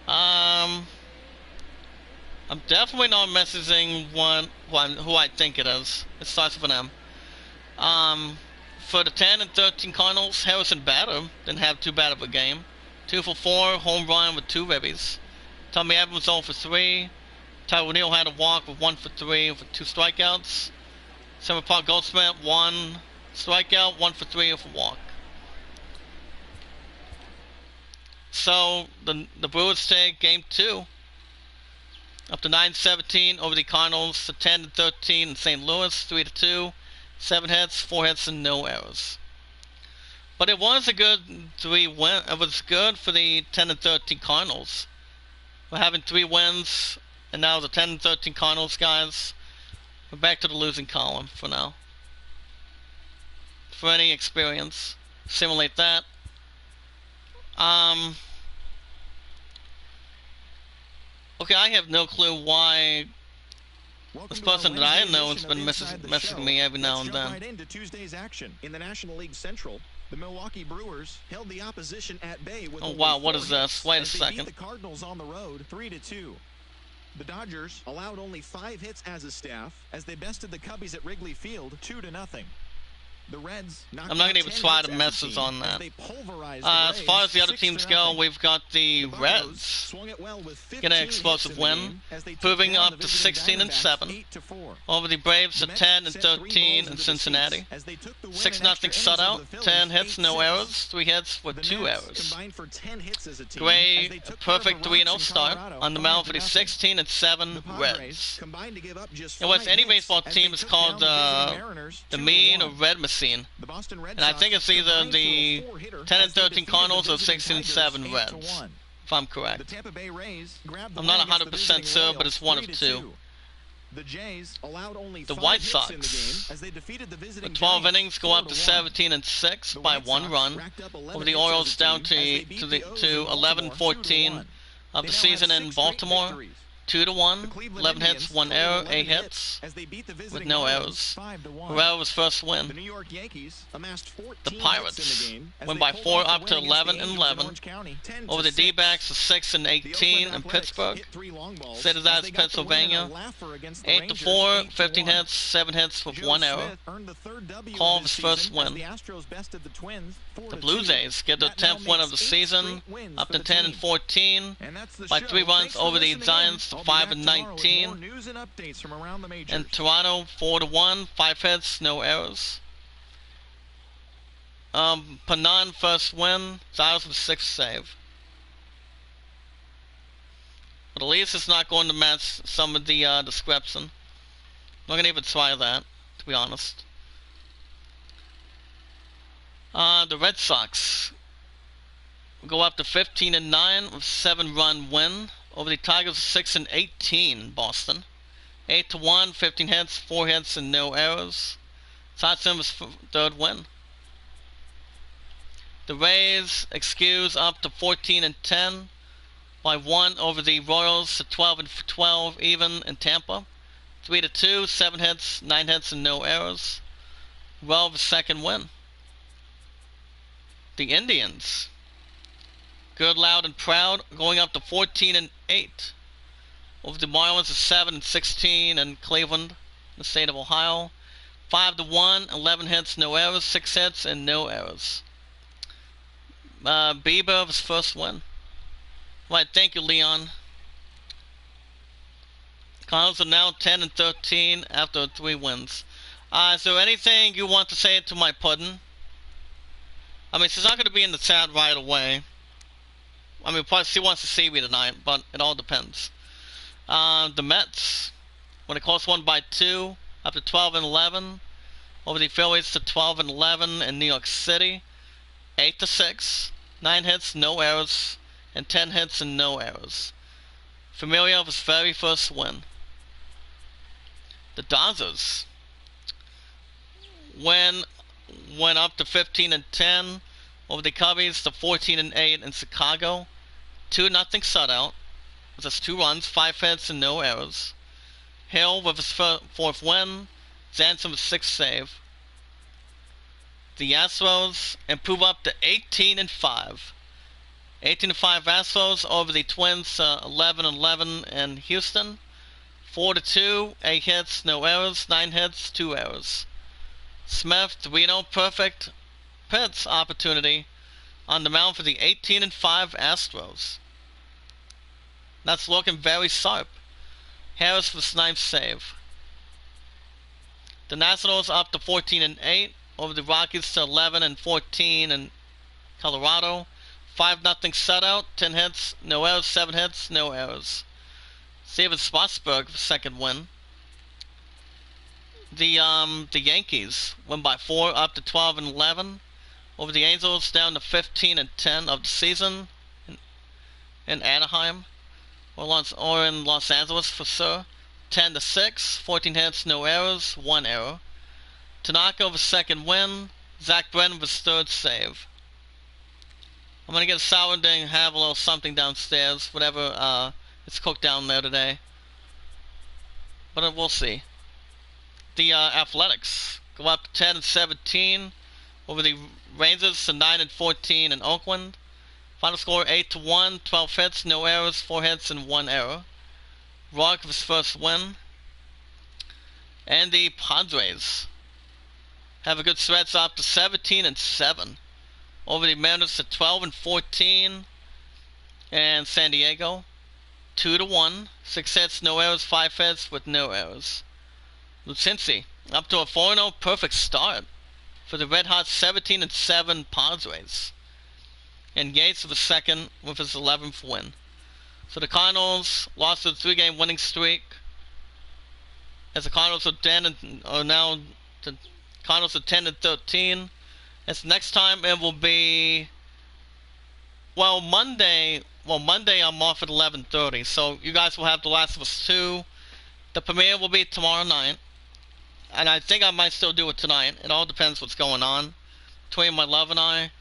[SPEAKER 1] I'm definitely not messaging who I think it is. It starts with an M. For the 10 and 13 Cardinals, Harrison Bader didn't have too bad of a game. 2 for 4, home run with 2 ribbies. Tommy Evans 0 for 3. Ty O'Neill had a walk with 1 for 3 with 2 strikeouts. Summer Park Goldsmith 1 strikeout, 1 for 3 with a walk. So the Brewers take game 2. Up to 9-17 over the Cardinals, to 10 and 13 in St. Louis, 3-2. 7 hits, 4 hits, and no errors. But it was a good 3 win. It was good for the 10 and 13 Cardinals. We're having 3 wins, and now the 10 and 13 Cardinals guys, we're back to the losing column for now. For any experience, simulate that. Okay, I have no clue why. This person that I know has been messaging me every now and then.
[SPEAKER 6] Right into Tuesday's action in the National League Central. The Milwaukee Brewers held the opposition at bay with
[SPEAKER 1] oh wow, what is this? Wait a second.
[SPEAKER 6] The Cardinals on the road 3-2. The Dodgers allowed only 5 hits as a staff as they bested the Cubbies at Wrigley Field 2-0. The Reds
[SPEAKER 1] I'm not gonna even try to mess with on that. As far as the other teams go, we've got the Reds getting an explosive win, moving up to 16-7 over the Braves at 10-13 in Cincinnati. 6-0 shutout, 10 hits, no errors, 3 hits with 2 errors. Gray, a perfect 3-0 start on the mound for the 16-7 Reds. And with any baseball team, it's called the Mean or Red Machine. And I think it's either the 10-13 Cardinals or 16-7 Reds, if I'm correct. I'm not 100% sure, but it's one of two. The White Sox, with 12 innings, go up to 17-6 by 1 run over the Orioles down to 11-14 of the season in Baltimore. 2-1, 11 hits, 1 error, 8 hits, with no errors. Herrera's first win. The Pirates win by 4 up to 11-11 over the D-backs of 6-18 in Pittsburgh. Citizens, Pennsylvania. 8-4, 15 hits, 7 hits with 1 error. Colv's first win. The Blue Jays get their 10th win of the season, up to 10-14 by 3 runs over the Giants. 5-19, and Toronto 4-1, 5 hits, no errors. Panan first win, Styles with 6th save. But at least it's not going to match some of the description. I'm not gonna even try that, to be honest. The Red Sox go up to 15-9 with 7-run win over the Tigers 6-18 Boston. 8-1, 15 hits, 4 hits, and no errors. Sotsun's third win. The Rays excuse up to 14-10 by 1 over the Royals to 12-12 even in Tampa. 3-2, 7 hits, 9 hits, and no errors. Rel's second win. The Indians, good, loud, and proud, going up to 14-8 over the Marlins at 7-16 in Cleveland, the state of Ohio. 5-1, 11 hits, no errors, 6 hits, and no errors. Bieber's first win. Right, thank you, Leon. Cardinals are now 10-13 after 3 wins. Is there anything you want to say to my pudding? I mean, she's not going to be in the chat right away. I mean, plus she wants to see me tonight, but it all depends. The Mets, when it cost one by 2, up to 12-11, over the Phillies to 12-11 in New York City, 8-6, 9 hits, no errors, and 10 hits and no errors. Familia of his very first win. The Dodgers went up to 15-10 over the Cubbies to 14-8 in Chicago. 2-0 shutout. Just 2 runs, 5 hits, and no errors. Hill with his fourth win. Jansen with 6th save. The Astros improve up to 18-5. 18-5 Astros over the Twins 11-11 in Houston. 4-2, 8 hits, no errors, 9 hits, 2 errors. Smith, 3-0 perfect Pitts opportunity on the mound for the 18-5 Astros. That's looking very sharp. Harris with 9th save. The Nationals up to 14-8 over the Rockies to 11-14 in Colorado. 5-0 shutout, 10 hits, no errors, 7 hits, no errors. Steven Strasburg, second win. The Yankees win by 4 up to 12-11 over the Angels down to 15-10 of the season in Anaheim or in Los Angeles for sure. 10-6, 14 hits, no errors, 1 error. Tanaka with second win. Zach Brennan with 3rd save. I'm gonna get a shower and have a little something downstairs, whatever it's cooked down there today. But we'll see. The Athletics go up to 10-17 over the Rangers to 9-14 in Oakland. Final score 8-1, 12 hits, no errors, 4 hits, and 1 error. Rock with his first win. And the Padres have a good stretch up to 17-7 over the Mariners at 12-14, and San Diego 2-1, 6 hits, no errors, 5 hits with no errors. Cincy up to a 4-0 perfect start for the Red Hot 17-7 Padres, and Yates of the second with his 11th win. So the Cardinals lost a 3-game winning streak, as the Cardinals are now the Cardinals are 10-13. As next time it will be Monday. Monday I'm off at 11:30, so you guys will have The Last of Us 2. The premiere will be tomorrow night, and I think I might still do it tonight. It all depends what's going on between my love and I,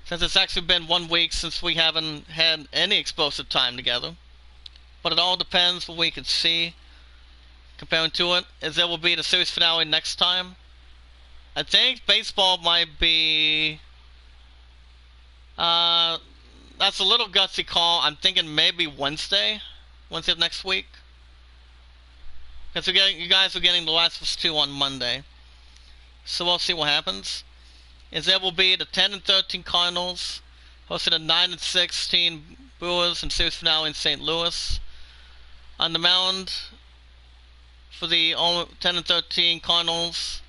[SPEAKER 1] since it's actually been 1 week since we haven't had any explosive time together. But it all depends what we can see comparing to it, as there will be the series finale next time. I think baseball might be that's a little gutsy call. I'm thinking maybe Wednesday of next week, because you guys are getting The Last of Us 2 on Monday, so we'll see what happens. As there will be the 10-13 Cardinals hosting the 9-16 Brewers in series finale in St. Louis. On the mound for the 10-13 Cardinals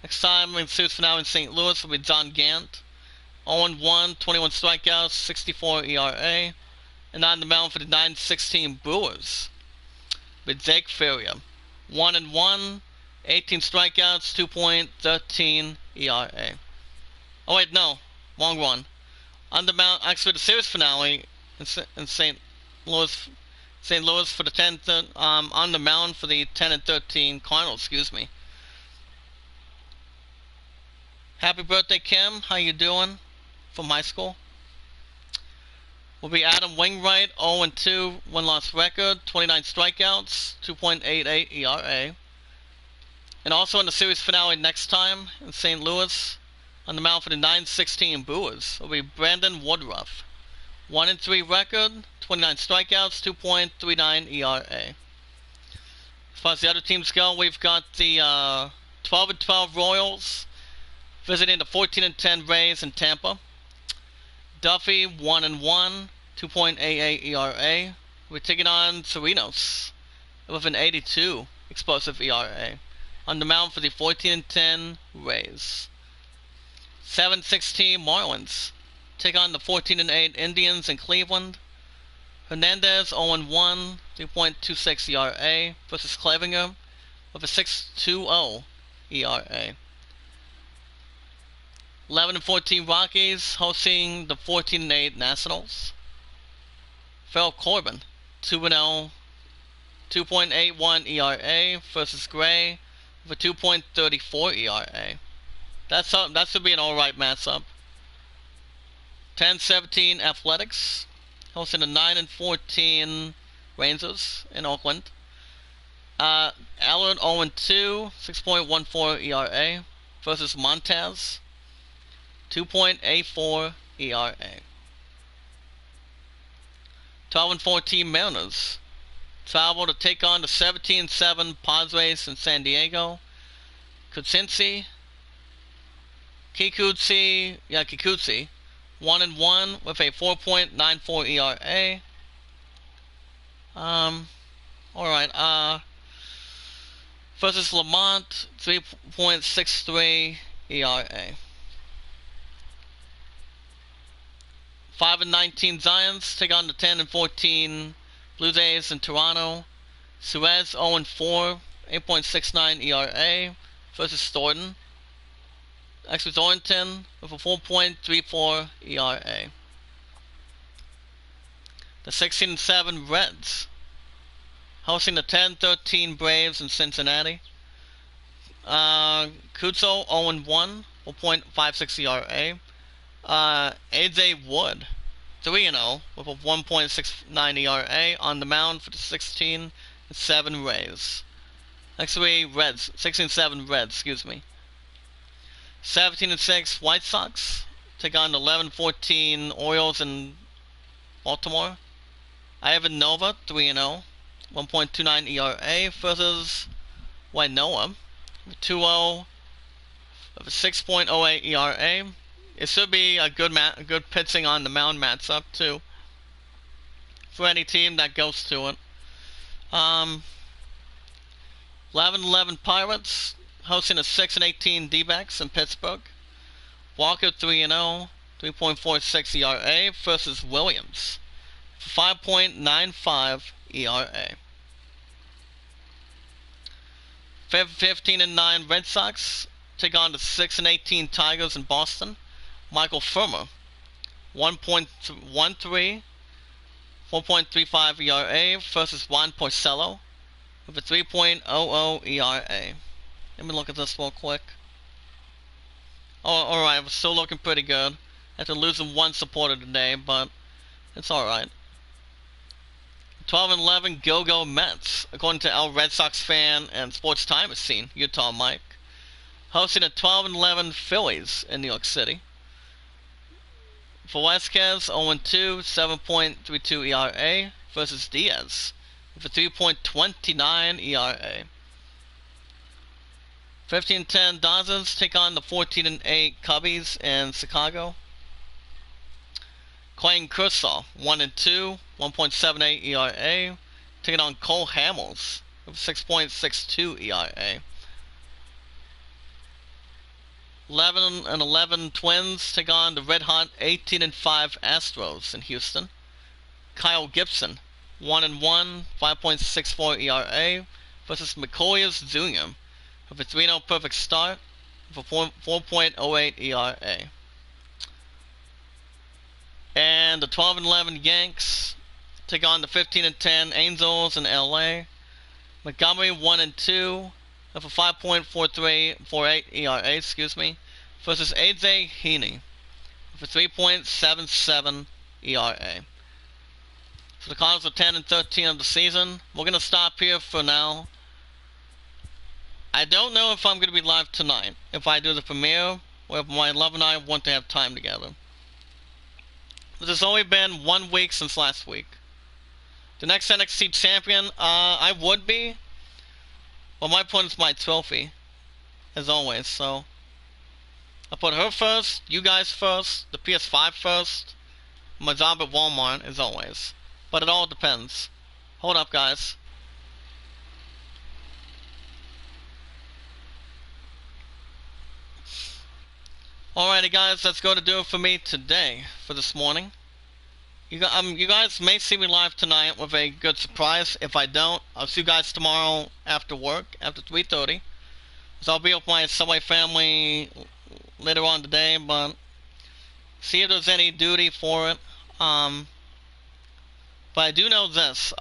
[SPEAKER 1] next time in series finale in St. Louis will be John Gant, 0-1, 21 strikeouts, 64 ERA. And on the mound for the 9-16 Brewers with Jake Ferrier, 1-1, 18 strikeouts, 2.13 ERA. Oh wait, no, wrong one. On the mound, actually the series finale in St. Louis for the 10th, on the mound for the 10-13 Cardinals. Excuse me. Happy birthday, Kim. How you doing? From high school. Will be Adam Wainwright, 0-2, 1-loss record, 29 strikeouts, 2.88 ERA. And also in the series finale next time in St. Louis, on the mound for the 9-16 Brewers will be Brandon Woodruff, 1-3 record, 29 strikeouts, 2.39 ERA. As far as the other teams go, we've got the 12-12 Royals visiting the 14-10 Rays in Tampa. Duffy, 1-1, 2.88 ERA. We're taking on Serenos with an 82 explosive ERA on the mound for the 14-10 Rays. 7-16 Marlins take on the 14-8 Indians in Cleveland. Hernandez, 0-1, 3.26 ERA versus Clevinger with a 6.20 ERA. 11-14 Rockies hosting the 14-8 Nationals. Farrell Corbin, 2-0, 2.81 ERA versus Gray with a 2.34 ERA. That should be an alright matchup. 10-17 Athletics hosting the 9-14 Rangers in Oakland. Allard, 0-2, 6.14 ERA versus Montez, 2.84 ERA. 12-14 Mariners travel to take on the 17-7 Padres in San Diego. Kikuchi, Kikuchi, 1-1 with a 4.94 ERA. Alright, versus Lamont, 3.63 ERA. 5-19 Giants take on the 10-14 Blue Jays in Toronto. Suez, 0-4, 8.69 ERA versus Thornton. Actually, Thornton with a 4.34 ERA. The 16-7 Reds hosting the 10-13 Braves in Cincinnati. Kutso, 0-1, 4.56 ERA. AJ Wood, 3-0 with a 1.69 ERA on the mound for the 16-7 Rays. Actually, 16-7 Reds, excuse me. 17-6 White Sox take on the 11-14 Orioles in Baltimore. Ivan Nova, 3-0, 1.29 ERA versus Wainoa, 2-0 with a 6.08 ERA. It should be a good pitching on the mound matchup too for any team that goes to it. 11-11 Pirates hosting a 6-18 D-backs in Pittsburgh. Walker 3-0, 3.46 ERA versus Williams, 5.95 ERA. 15-9 Red Sox take on the 6-18 Tigers in Boston. Michael Firmer, 1.13, 4.35 ERA versus Juan Porcello with a 3.00 ERA. Let me look at this real quick. Oh, alright, we're still looking pretty good. After losing one supporter today, but it's alright. 12-11 Go-Go Mets, according to El Red Sox fan and Sports Times scene, Utah Mike, hosting a 12-11 Phillies in New York City. For Vasquez, 0-2, 7.32 ERA versus Diaz with a 3.29 ERA. 15-10 Dodgers take on the 14-8 Cubbies in Chicago. Clayton Kershaw, 1-2, 1.78 ERA, taking on Cole Hamels with 6.62 ERA. 11-11 Twins take on the red-hot 18-5 Astros in Houston. Kyle Gibson, 1-1, 5.64 ERA versus McCullers Jr. with a 3-0 perfect start with a 4.08 ERA. And the 12-11 Yanks take on the 15-10 Angels in LA. Montgomery 1-2 with a 5.48 ERA, versus AJ Heaney with a 3.77 ERA. So the Cardinals are 10-13 of the season. We're gonna stop here for now. I don't know if I'm gonna be live tonight, if I do the premiere, or if my love and I want to have time together. But it's only been 1 week since last week. The next NXT champion, I would be. Well, my opponent's my trophy, as always, so I put her first, you guys first, the PS5 first, my job at Walmart, as always. But it all depends. Hold up, guys. Alrighty, guys, that's going to do it for me today, for this morning. You guys may see me live tonight with a good surprise. If I don't, I'll see you guys tomorrow after work, after 3:30. So I'll be with my Subway family later on today, but see if there's any duty for it. But I do know this.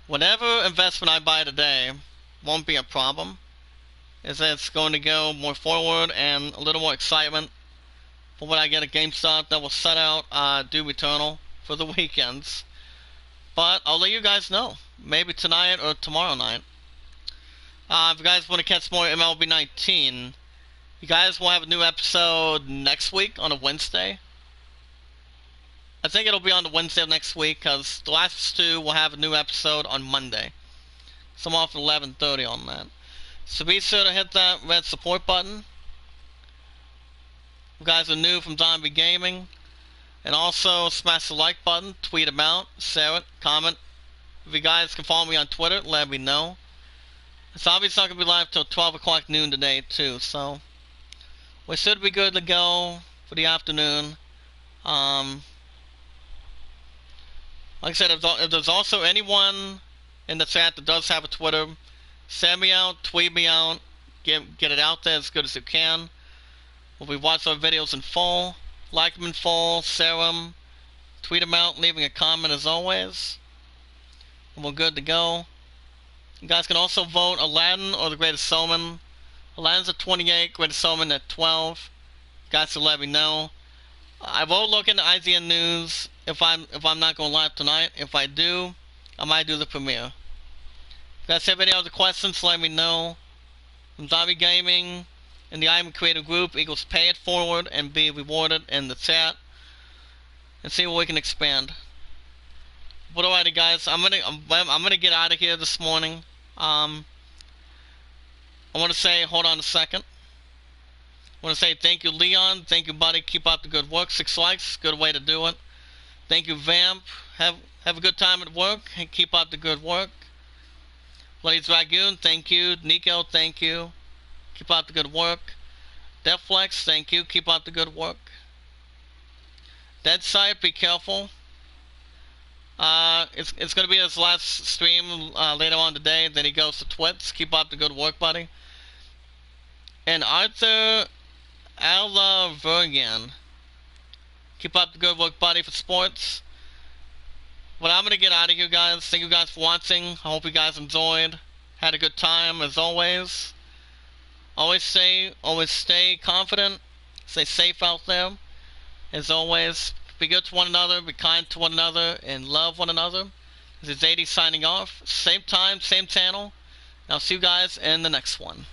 [SPEAKER 1] Whatever investment I buy today won't be a problem. It's going to go more forward and a little more excitement for when I get a GameStop that will set out Doom Eternal for the weekends. But I'll let you guys know. Maybe tonight or tomorrow night. If you guys want to catch more MLB 19, you guys will have a new episode next week on a Wednesday. I think it'll be on the Wednesday of next week, because the last two will have a new episode on Monday. So I'm off at 11:30 on that. So be sure to hit that red support button. If you guys are new from Zombie Gaming. And also smash the like button, tweet them out, share it, comment. If you guys can follow me on Twitter, let me know. It's obviously not going to be live till 12 o'clock noon today too, so we should be good to go for the afternoon. Like I said, if there's also anyone in the chat that does have a Twitter, send me out, tweet me out, get it out there as good as you can. If we watch our videos in full, like them in full, share them, tweet them out, leaving a comment as always. And we're good to go. You guys can also vote Aladdin or The Greatest Showman. Aladdin's at 28, Greatest Showman at 12. You guys can let me know. I will look into IGN News if I'm not going live tonight. If I do, I might do the premiere. If you guys have any other questions, let me know. From Zombie Gaming in the Iamacreator group equals Payitforward and be rewarded in the chat. And see what we can expand. But alrighty, guys, I'm gonna get out of here this morning. I want to say, hold on a second. want to say thank you, Leon. Thank you, buddy. Keep up the good work. 6 likes. Good way to do it. Thank you, Vamp. Have a good time at work and keep up the good work. Bloody Dragoon, thank you. Nico, thank you. Keep up the good work. Deflex, thank you. Keep up the good work. Dead Side, be careful. It's gonna be his last stream later on today. Then he goes to Twitch. Keep up the good work, buddy. And Arthur Alavergan, keep up the good work, buddy, for sports. But I'm gonna get out of here, guys. Thank you guys for watching. I hope you guys enjoyed. Had a good time as always. Always stay confident. Stay safe out there. As always, be good to one another, be kind to one another, and love one another. This is 80 signing off. Same time, same channel. I'll see you guys in the next one.